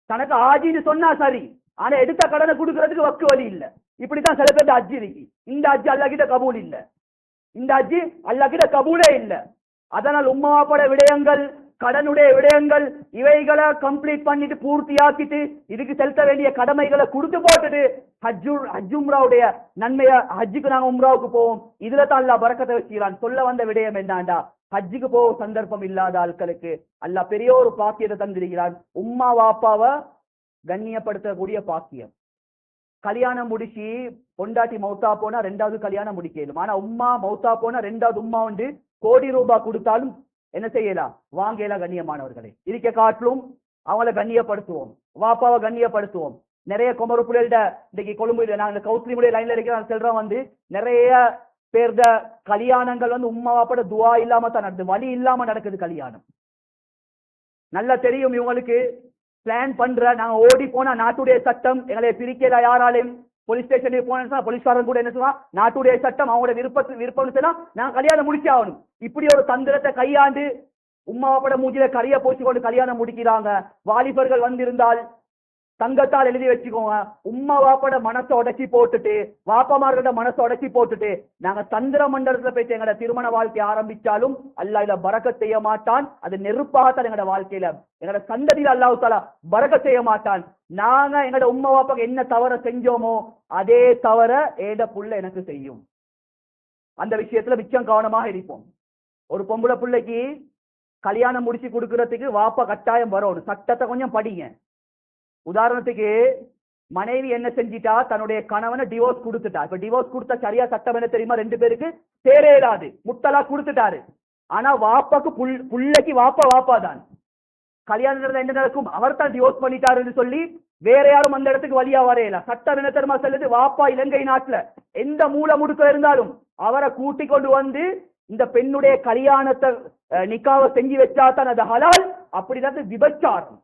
தனக்கு ஹாஜின்னு சொன்னா சரி, ஆனா எடுத்த கடனை கொடுக்கறதுக்கு வக்கு வழி இல்ல. இப்படித்தான் சில பேர் ஹஜ்ஜி இருக்கு. இந்த ஹஜ்ஜி அல்லாஹ்கிட்ட கபூல் இல்ல, இந்த ஹஜ்ஜி அல்லாஹ்கிட்ட கபூலே இல்ல. அதனால் உம்மாப்பட விடயங்கள், கடனுடைய விடயங்கள், இவைகளை கம்ப்ளீட் பண்ணிட்டு பூர்த்தியாக்கிட்டு இதுக்கு செலுத்த வேண்டிய கடமைகளை கொடுத்து போட்டுட்டு ஹஜ்ஜும்ராவுடைய நன்மைய ஹஜ்ஜுக்கு நாங்க உம்ராவுக்கு போவோம். இதுல தான் அல்லாஹ் பரக்கத்தை வச்சுக்கிறான். சொல்ல வந்த விடயம் என்னண்டா, ஹஜ்ஜுக்கு போக சந்தர்ப்பம் இல்லாத ஆட்களுக்கு அல்லாஹ் பெரிய ஒரு பாக்கியத்தை தந்திருக்கிறான். உம்மா வாப்பாவை கண்ணியப்படுத்தக்கூடிய பாக்கியம். கல்யாணம் முடிச்சு பொண்டாட்டி மௌத்தா போனா ரெண்டாவது கல்யாணம் முடிக்கலும். ஆனா உம்மா மௌத்தா போனா ரெண்டாவது உம்மா கோடி ரூபாய் கொடுத்தாலும் என்ன செய்யலாம், வாங்கலாம். கண்ணியமானவர்களை இருக்க காட்டிலும் அவங்களை கண்ணியப்படுத்துவோம், வாப்பாவை கண்ணியப்படுத்துவோம். நிறைய குமரு புள்ளைகிட்ட இன்னைக்கு கொழும்புல நாங்க கௌஸ்லிமுடைய லைன்ல இருக்கிற செல்றோம் நிறைய பேர்த கல்யாணங்கள் உம்மா வாப்பட துவா இல்லாம தான் நடக்குது, வழி இல்லாம நடக்குது கல்யாணம். நல்லா தெரியும் இவங்களுக்கு. பிளான் பண்ற நாங்க ஓடி போனா நாட்டுடைய சட்டம் எங்களை பிரிக்கல யாராலையும். போலீஸ் ஸ்டேஷனுக்கு போனா போலீஸ்காரன் கூட என்ன சொல்லுவான், நாட்டுடைய சட்டம் அவங்களோட விருப்பம் சொன்னா நான் கல்யாணம் முடிச்சே ஆகணும். இப்படி ஒரு தந்திரத்தை கையாண்டு உம்மாவாப்பட மூஞ்சில கரைய போச்சு கொண்டு கல்யாணம் முடிக்கிறாங்க. வாலிபர்கள் வந்திருந்தால் தங்கத்தால் எழுதி வச்சுக்கோங்க, உம்மா வாப்பட மனசை உடச்சி போட்டுட்டு வாப்பமார்களோட மனசை உடச்சி போட்டுட்டு நாங்க தந்திர மண்டலத்துல போயிட்டு எங்களோட திருமண வாழ்க்கை ஆரம்பிச்சாலும் அல்லாஹ் இத பரக்கத் செய்ய மாட்டான். அது நெருப்பாகத்தான் எங்களோட வாழ்க்கையில எங்களோட சந்ததியில அல்லாஹ் தஆலா பரக்கத் செய்ய மாட்டான். நாங்க எங்களோட உம்மா வாப்பாக்கு என்ன தவற செஞ்சோமோ அதே தவற ஏட புள்ள எனக்கு செய்யும். அந்த விஷயத்துல மிச்சம் கவனமாக இருப்போம். ஒரு பொம்பளை பிள்ளைக்கு கல்யாணம் முடிச்சு கொடுக்கறதுக்கு வாப்பா கட்டாயம் வரணும். சட்டத்தை கொஞ்சம் படிங்க. உதாரணத்துக்கு மனைவி என்ன செஞ்சிட்டா, தன்னுடைய கணவனை டிவோர்ஸ் கொடுத்துட்டா. இப்ப டிவோர்ஸ் கொடுத்தா சரியா சட்டம் என்ன தெரியுமா, ரெண்டு பேருக்கு சேரேடாது, முத்தலா கொடுத்துட்டாரு. ஆனா வாப்பாக்கு புள்ளைக்கு வாப்பா தான். கல்யாணம் என்ன நடக்கும், அவர் தான் டிவோர்ஸ் பண்ணிட்டாருன்னு சொல்லி வேற யாரும் அந்த இடத்துக்கு வழியா வரையல. சட்டம் என்ன தெரியுமா சொல்லுது, வாப்பா இலங்கை நாட்டுல எந்த மூல முடுக்க இருந்தாலும் அவரை கூட்டி கொண்டு வந்து இந்த பெண்ணுடைய கல்யாணத்தை நிக்காவை செஞ்சு வச்சா தான் அது ஹலால். அப்படிதான் விபச்சாரம்.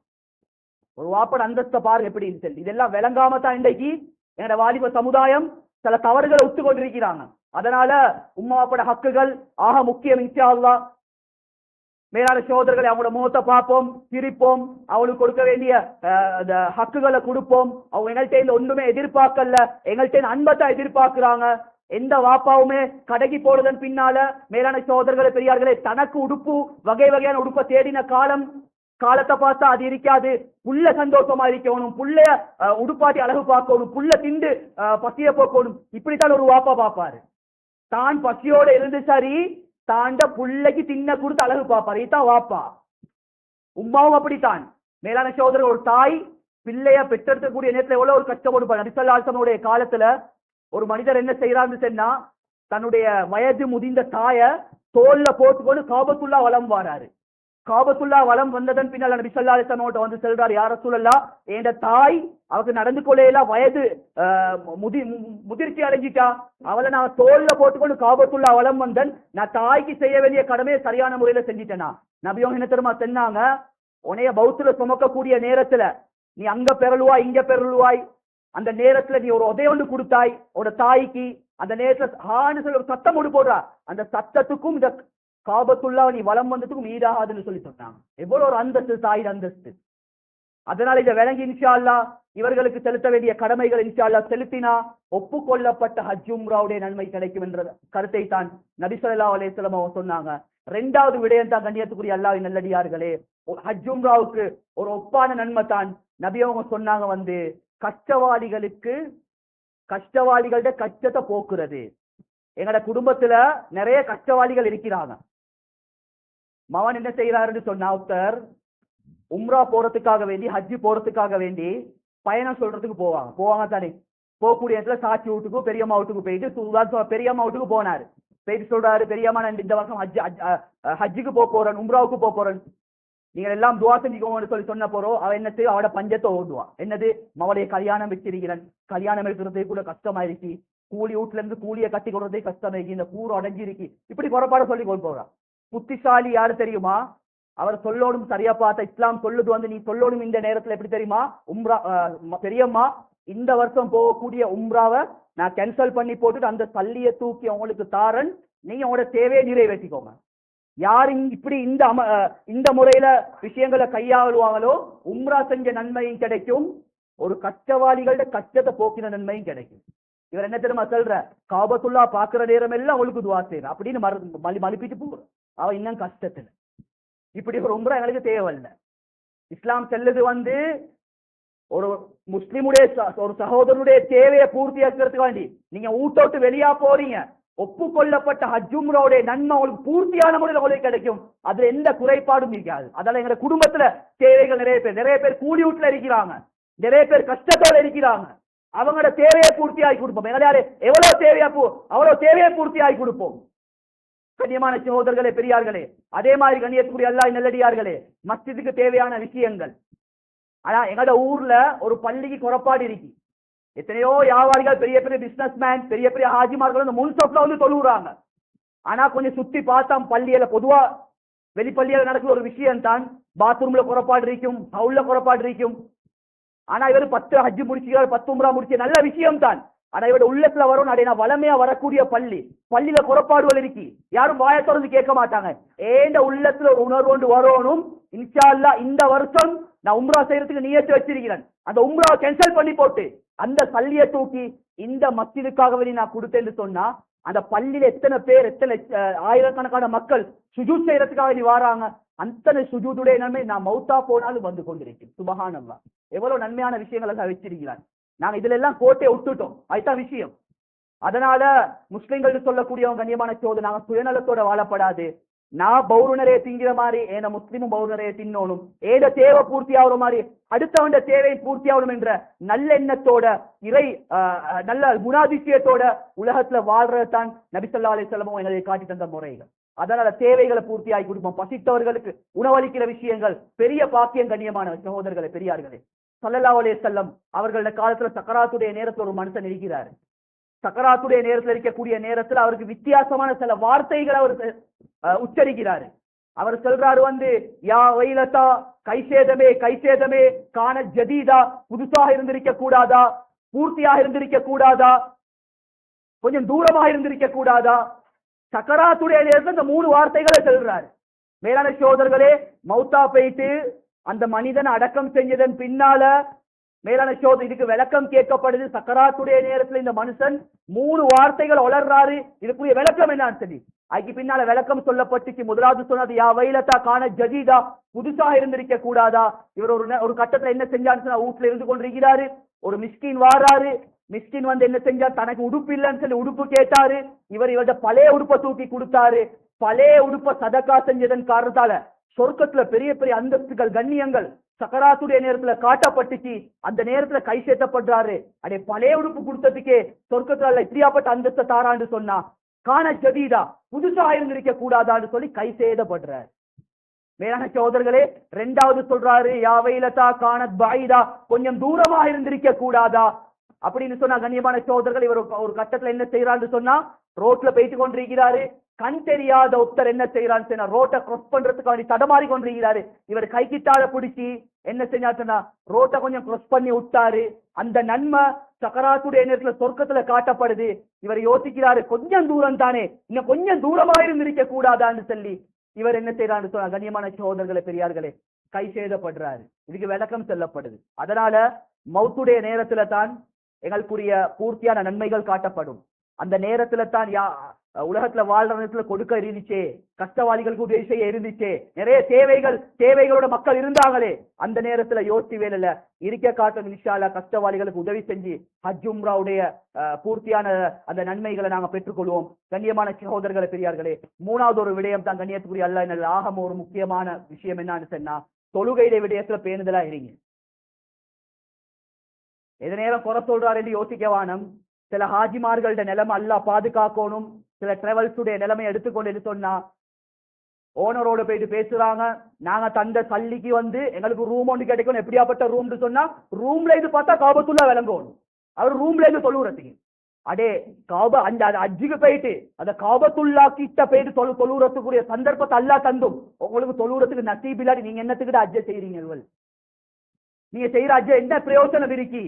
ஒரு வாப்பட அந்தஸ்தை பாருங்க எப்படி சொல்லி. இதெல்லாம் விளங்காம தான் இன்றைக்கு என்னோட வாலிப சமுதாயம் சில தவறுகளை ஒத்து கொண்டிருக்கிறாங்க. அதனால உம்மா வாப்பட ஹக்குகள் ஆக முக்கியம். இன்ஷா அல்லாஹ் மேலான சகோதரர்களை அவங்களோட முகத்தை பார்ப்போம், சிரிப்போம், அவங்களுக்கு கொடுக்க வேண்டிய ஹக்குகளை கொடுப்போம். அவங்க எங்கள்கிட்ட ஒன்றுமே எதிர்பார்க்கல, எங்கள்கிட்ட அன்பத்தை எதிர்பார்க்கிறாங்க. எந்த வாப்பாவுமே கடைக்கு போடுறதன் பின்னால மேலான சகோதரர்களை பெரியார்களே தனக்கு உடுப்பு வகை வகையான உடுப்பை தேடின காலத்தை பார்த்தா அது இருக்காது. புள்ள சந்தோஷமா இருக்கணும், புள்ளைய உடுப்பாட்டி அழகு பார்க்கணும், புள்ள திண்டு பசிய போக்கணும். இப்படித்தான் ஒரு வாப்பா பாப்பாரு. தான் பசியோட இருந்து சரி தாண்ட புள்ளைக்கு தின்ன கொடுத்து அழகு பார்ப்பாரு. இதுதான் வாப்பா. உம்மாவும் அப்படித்தான். மேலான சகோதரர், ஒரு தாய் பிள்ளைய பெற்றெடுக்கக்கூடிய நேரத்தில் எவ்வளவு ஒரு கஷ்டப்படுப்பார். நபிசல்லாஹுடைய காலத்துல ஒரு மனிதர் என்ன செய்யறாருன்னு சொன்னா, தன்னுடைய வயது முதிர்ந்த தாய தோல்ல போட்டுக்கொண்டு காபத்துல்லா வலம் வாராரு. காபத்துல்லா வலம் வந்ததன் பின்னால் நபி ஸல்லல்லாஹு அலைஹி வஸல்லம் வந்து சொல்றார், யா ரசூலல்லாஹ், என்ற தாய் அவருக்கு நடந்து கொள்ளையெல்லாம் வயது முதிர்ச்சி அடைஞ்சிட்டா, அவளை நான் தோல்ல போட்டுக்கொண்டு காபத்துல்லா வலம் வந்தன், நான் தாய்க்கு செய்ய வேண்டிய கடமையை சரியான முறையில செஞ்சிட்டேனா. நபியோங்க என்ன தெரியுமா சொன்னாங்க, உன்னைய பௌத்துல சுமக்கக்கூடிய நேரத்துல நீ அங்க பெறலுவாய் இங்க பெறலுவாய், அந்த நேரத்துல நீ ஒரு உதவி ஒன்று கொடுத்தாய் ஒரு தாய்க்கு, அந்த நேரத்துல ஆன்னு சொல்லி ஒரு சத்தம் ஒன்று போடுறா, அந்த சத்தத்துக்கும் இந்த காபத்துல்லா நீ வலம் வந்ததுக்கும் ஈடாகாதுன்னு சொல்லி சொன்னாங்க. எவ்வளவு ஒரு அந்தஸ்து, தாயின் அந்தஸ்து. அதனால இதை விளங்கி இன்ஷா அல்லாஹ் இவர்களுக்கு செலுத்த வேண்டிய கடமைகள் இன்ஷா அல்லாஹ் செலுத்தினா ஒப்புக்கொள்ளப்பட்ட ஹஜ் உம்ராவுடைய நன்மை கிடைக்கும் என்ற கருத்தை தான் நபி ஸல்லல்லாஹு அலைஹி வஸல்லம் அவங்க சொன்னாங்க. ரெண்டாவது விடயம் தான் கண்ணியத்துக்குரிய அல்லாஹ்வின் நல்லடியார்களே, ஹஜ் உம்ராவுக்கு ஒரு ஒப்பான நன்மை தான் நபி அவங்க சொன்னாங்க, கஷ்டவாளிகள்ட கஷ்டத்தை போக்குறது. எங்கட குடும்பத்துல நிறைய கஷ்டவாளிகள் இருக்கிறாங்க. மவன் என்ன செய்யறாருன்னு சொன்னா, ஒருத்தர் உம்ரா போறதுக்காக வேண்டி ஹஜ்ஜி போறதுக்காக வேண்டி பயணம் சொல்றதுக்கு போவாங்க தானே. போகக்கூடிய இடத்துல சாட்சி வீட்டுக்கு பெரியம்மா வீட்டுக்கு போயிட்டு பெரியம்மா வீட்டுக்கு போனாரு. போயிட்டு சொல்றாரு, பெரியம்மா நான் இந்த வருஷம் ஹஜ்ஜுக்கு போறேன், உம்ராவுக்கு போறேன், நீங்க எல்லாம் துவா செஞ்சுக்கோங்கன்னு சொல்லி சொன்ன போறோம். அவன் என்ன செய்யும், அவட பஞ்சத்தை ஓடுவான். என்னது, மவளைய கல்யாணம் வச்சிருக்கிறேன், கல்யாணம் எடுக்கிறதே கூட கஷ்டமாயிருச்சு, கூலி வீட்டுல இருந்து கூலியை கட்டி கொடுறதே கஷ்டமாயிருக்கு, இந்த கூறு அடைஞ்சிருக்கு, இப்படி குறைபாட சொல்லி கொண்டு போறான். புத்திசாலி யாரு தெரியுமா, அவர் சொல்லோடும் சரியா பார்த்த இஸ்லாம் சொல்லுது வந்து நீ சொல்லோடும் இந்த நேரத்துல எப்படி தெரியுமா, உம்ரா பெரியம்மா இந்த வருஷம் போகக்கூடிய உம்ராவை நான் கேன்சல் பண்ணி போட்டுட்டு அந்த சல்லியை தூக்கி உங்களுக்கு தாரன், நீங்க உங்களோட தேவையை நிறைவேற்றிக்கோங்க. யார் இப்படி இந்த முறையில விஷயங்களை கையாளுவாங்களோ உம்ரா செஞ்ச நன்மையும் கிடைக்கும், ஒரு கஷ்டவாளிகளோட கஷ்டத்தை போக்கின நன்மையும் கிடைக்கும். இவர் என்ன தெரியுமா சொல்ற, காபத்துல்லா பாக்குற நேரம் எல்லாம் அவளுக்கு துவா செய்யற அப்படின்னு மலிப்பிட்டு போற, அவ இன்னும் கஷ்டத்துல. இப்படி ஒரு உம்ரா எங்களுக்கு தேவையில்லை. இஸ்லாம் செல்லுது வந்து ஒரு முஸ்லிமுடைய ஒரு சகோதரனுடைய தேவையை பூர்த்தி ஆக்கிறதுக்கு வேண்டி நீங்க ஊட்டோட்டு வெளியா போறீங்க, ஒப்புக்கொள்ளப்பட்ட ஹஜ்ஜும்ராவுடைய நன்மை உங்களுக்கு பூர்த்தியான முறையில் உங்களுக்கு கிடைக்கும். அதுல எந்த குறைபாடும் இருக்காது. அதனால எங்க குடும்பத்துல தேவைகள் நிறைய பேர் கூலி வீட்டுல இருக்கிறாங்க, நிறைய பேர் கஷ்டத்தோட இருக்கிறாங்க. அவங்களோட தேவையை பூர்த்தி ஆகி கொடுப்போம். எங்களால எவ்வளவு தேவையா அவ்வளவு தேவையை பூர்த்தி ஆகி கொடுப்போம். கண்ணியமான சகோதரர்களே, பெரியார்களே, அதே மாதிரி கண்ணியத்துக்குரிய அல்லாஹ் நல்லடியார்களே, மஸ்ஜிதுக்கு தேவையான விஷயங்கள். ஆனா எங்களோட ஊர்ல ஒரு பள்ளிக்கு குறைபாடு இருக்கு. எத்தனையோ வியாபாரிகள், பெரிய பெரிய பிசினஸ் மேன், பெரிய பெரிய ஹாஜிமார்கள் வந்து முன்சப்ல வந்து தொழுகிறாங்க. ஆனா கொஞ்சம் சுத்தி பார்த்தா பள்ளியில பொதுவா வெளிப்பள்ளியில நடக்கிற ஒரு விஷயம் தான், பாத்ரூம்ல குறைபாடு இருக்கும், ஹவுல்ல குறைபாடு இருக்கும். ஆனா இவர் 10 ஹஜ்ஜு முடிச்சுக்கிறார், 10 உம்ரா முடிச்சு, நல்ல விஷயம் தான். ஆனா இவரோட உள்ளத்துல வரும் அடையா வளமையா வரக்கூடிய பள்ளியில குறைபாடுகள் இருக்கு. யாரும் வாயை தொடர்ந்து கேட்க மாட்டாங்க. ஏண்ட உள்ளத்துல ஒரு உணர்வு ஒன்று வரணும், இன்ஷா அல்லாஹ் இந்த வருஷம் நான் உம்ரா செய்யறதுக்கு நியத்து வச்சிருக்கிறேன், அந்த உம்ரா கேன்சல் பண்ணி போட்டு அந்த சல்லியை தூக்கி இந்த மஸ்ஜிதுக்காக வேண்டி நான் கொடுத்தேன்னு சொன்னா, அந்த பள்ளியில எத்தனை பேர், எத்தனை ஆயிரக்கணக்கான மக்கள் சுஜூத் செய்யறதுக்காக வேண்டி வராங்க. அந்த சுஜூதுடைய நன்மை நான் மௌத்தா போனாலும் வந்து கொண்டிருக்கேன். சுபஹானல்லாஹ், எவ்வளவு நன்மையான விஷயங்களை வச்சிருக்கிறான். நாங்க இதுல எல்லாம் கோட்டையை விட்டுட்டோம், அதுதான் விஷயம். அதனால முஸ்லிம்கள் சொல்லக்கூடியவங்க கண்ணியமான சோது, நாங்க சுயநலத்தோட வாழப்படாது. நான் பௌர்ணரையை திங்கிற மாதிரி ஏன முஸ்லிமும் பௌர்ணரையை தின்னோனும், ஏத தேவை பூர்த்தி ஆகுற மாதிரி அடுத்தவண்ட தேவையை பூர்த்தி ஆகணும் என்ற நல்ல எண்ணத்தோட, நல்ல குணாதிசயத்தோட உலகத்துல வாழ்றதான் நபி ஸல்லல்லாஹு அலைஹி வஸல்லம் எங்களை காட்டி தந்த முறைகள். அதனால தேவைகளை பூர்த்தி ஆகி கொடுப்போம். பசித்தவர்களுக்கு உணவளிக்கிற விஷயங்கள் பெரிய பாக்கியம். கண்ணியமான சகோதரர்களே, பெரியார்களே, ஸல்லல்லாஹு அலைஹி வஸல்லம் அவர்களோட காலத்துல சக்கராத்துடைய நேரத்துல ஒரு மனுஷன் இருக்கிறார். சக்கராத்துடைய நேரத்தில் இருக்கக்கூடிய நேரத்தில் அவருக்கு வித்தியாசமான சில வார்த்தைகளை அவர் உச்சரிக்கிறாரு. அவர் சொல்றாரு வந்து, யா வைலதா, கைசேதமே கைசேதமே, கான ஜதீதா, புதுசாக இருந்திருக்க கூடாதா, பூர்த்தியாக இருந்திருக்க கூடாதா, கொஞ்சம் தூரமாக இருந்திருக்க கூடாதா. சக்கராத்துடைய நேரத்தில் இந்த 3 வார்த்தைகளை சொல்றாரு. மேலான சகோதரர்களே, மௌத்தா போயிட்டு அந்த மனிதன் அடக்கம் செஞ்சதன் பின்னால மேலான சோதனை இதுக்கு விளக்கம் கேட்கப்படுது. சக்கராத்துடைய நேரத்தில் இந்த மனுஷன் 3 வார்த்தைகள் உளர்றாரு. இதுக்குரிய விளக்கம் என்னன்னு சொல்லி அதுக்கு பின்னால விளக்கம் சொல்லப்பட்டுச்சு. முதலாவது சொன்னது யா வைலதா கான ஜதீதா, புதுசாக இருந்திருக்க கூடாதா. இவர் ஒரு கட்டத்துல என்ன செஞ்சான்னு வீட்டுல இருந்து கொண்டிருக்கிறாரு. ஒரு மிஸ்கின் வாராரு. மிஸ்கின் வந்து என்ன செஞ்சா, தனக்கு உடுப்பு இல்லைன்னு சொல்லி உடுப்பு கேட்டாரு. இவர்கிட்ட பழைய உடுப்பை தூக்கி கொடுத்தாரு. பழைய உடுப்பை சதக்கா செஞ்சதன் காரணத்தால சொர்க்கத்துல பெரிய பெரிய அந்தஸ்துகள், கண்ணியங்கள் சக்கராத்துடைய நேரத்துல காட்டப்பட்டுச்சு. அந்த நேரத்துல கை சேர்த்தப்படுறாரு. அடே பழைய உடுப்பு கொடுத்ததுக்கே சொர்க்கத்துல இப்படியாப்பட்ட அந்தஸ்தை தாரான்னு சொன்னா, கான ஜதீதா, புதுசாக இருந்திருக்க கூடாதான்னு சொல்லி கை சேதப்படுறாரு. மேலான சகோதரர்களே, 2வது சொல்றாரு யா வைலதா கானத் பைதா, கொஞ்சம் தூரமாக இருந்திருக்க கூடாதா அப்படின்னு சொன்னா. கண்ணியமான சகோதரர்கள், இவர் ஒரு கட்டத்துல என்ன செய்யறான்னு சொன்னா, ரோட்ல போயிட்டு கொண்டிருக்கிறாரு. கண் தெரியாத ஒருத்தர் என்ன செய்யறான்னு சொன்னா, ரோட்டை கிராஸ் பண்றதுக்காக தடமாறி கொண்டிருக்கிறாரு. இவர் கை கிட்டால பிடிச்சி என்ன செஞ்சாச்சுன்னா, ரோட்டை கொஞ்சம் கிராஸ் பண்ணி விட்டாரு. அந்த நன்மை சக்கராத்துடைய நேரத்துல சொர்க்கத்துல காட்டப்படுது. இவர் யோசிக்கிறாரு, கொஞ்சம் தூரம் தானே, இன்னும் கொஞ்சம் தூரமாக இருந்திருக்க கூடாதான்னு சொல்லி இவர் என்ன செய்யறான்னு சொன்னா, கண்ணியமான சகோதரர்களே, பெரியார்களே, கை சேதப்படுறாரு. இதுக்கு விளக்கம் சொல்லப்படுது. அதனால மௌத்துடைய நேரத்துல தான் எங்களுக்குரிய பூர்த்தியான நன்மைகள் காட்டப்படும். அந்த நேரத்துல தான் உலகத்துல வாழ்ற நேரத்துல கொடுக்க இருந்துச்சே, கஷ்டவாளிகளுக்கு உதவி செய்ய இருந்துச்சே, நிறைய தேவைகளோட மக்கள் இருந்தாங்களே, அந்த நேரத்துல யோசிச்சு வேலையில இருக்க காட்டும். இன்ஷா அல்லாஹ் கஷ்டவாளிகளுக்கு உதவி செஞ்சு ஹஜ் உம்ராவுடைய பூர்த்தியான அந்த நன்மைகளை நாங்க பெற்றுக்கொள்வோம். கண்ணியமான சகோதரர்களே, பெரியார்களே, 3வது ஒரு விடயம் தான் கண்ணியத்துக்குரிய அல்லாஹ் என்னல் ஆகம் ஒரு முக்கியமான விஷயம் என்னன்னு சொன்னா, தொழுகையுடைய விடயத்துல பேணுதலா இருங்க. எது நேரம் குறை சொல்றாரு என்று யோசிக்கவானம். சில ஹாஜிமார்களோட நிலைமை அல்லாஹ் பாதுகாக்கணும். சில டிராவல்ஸுடைய நிலைமை எடுத்துக்கொண்டு சொன்னா, ஓனரோட போயிட்டு பேசுறாங்க, நாங்க தந்த சல்லிக்கு வந்து எங்களுக்கு ரூம் ஒன்று கிடைக்கணும். எப்படியாப்பட்ட ரூம்னு சொன்னா, ரூம்ல இது பார்த்தா காபத்துல்லா விளங்கணும். அவர் ரூம்ல இருந்து தொழுறதுக்கு அடே காபா அந்த அஜ்ஜுக்கு போயிட்டு அந்த காபத்துல்லா கிட்ட போயிட்டு தொழுறதுக்குரிய சந்தர்ப்பத்தை அல்லாஹ் தந்தும் உங்களுக்கு தொழுறதுக்கு நசீப் இல்லாட்டி நீங்க என்னத்துக்கிட்ட அஜ்ஜ செய்றீங்க? நீங்க செய்யற அஜ்ஜ என்ன பிரயோஜனம் இருக்கி?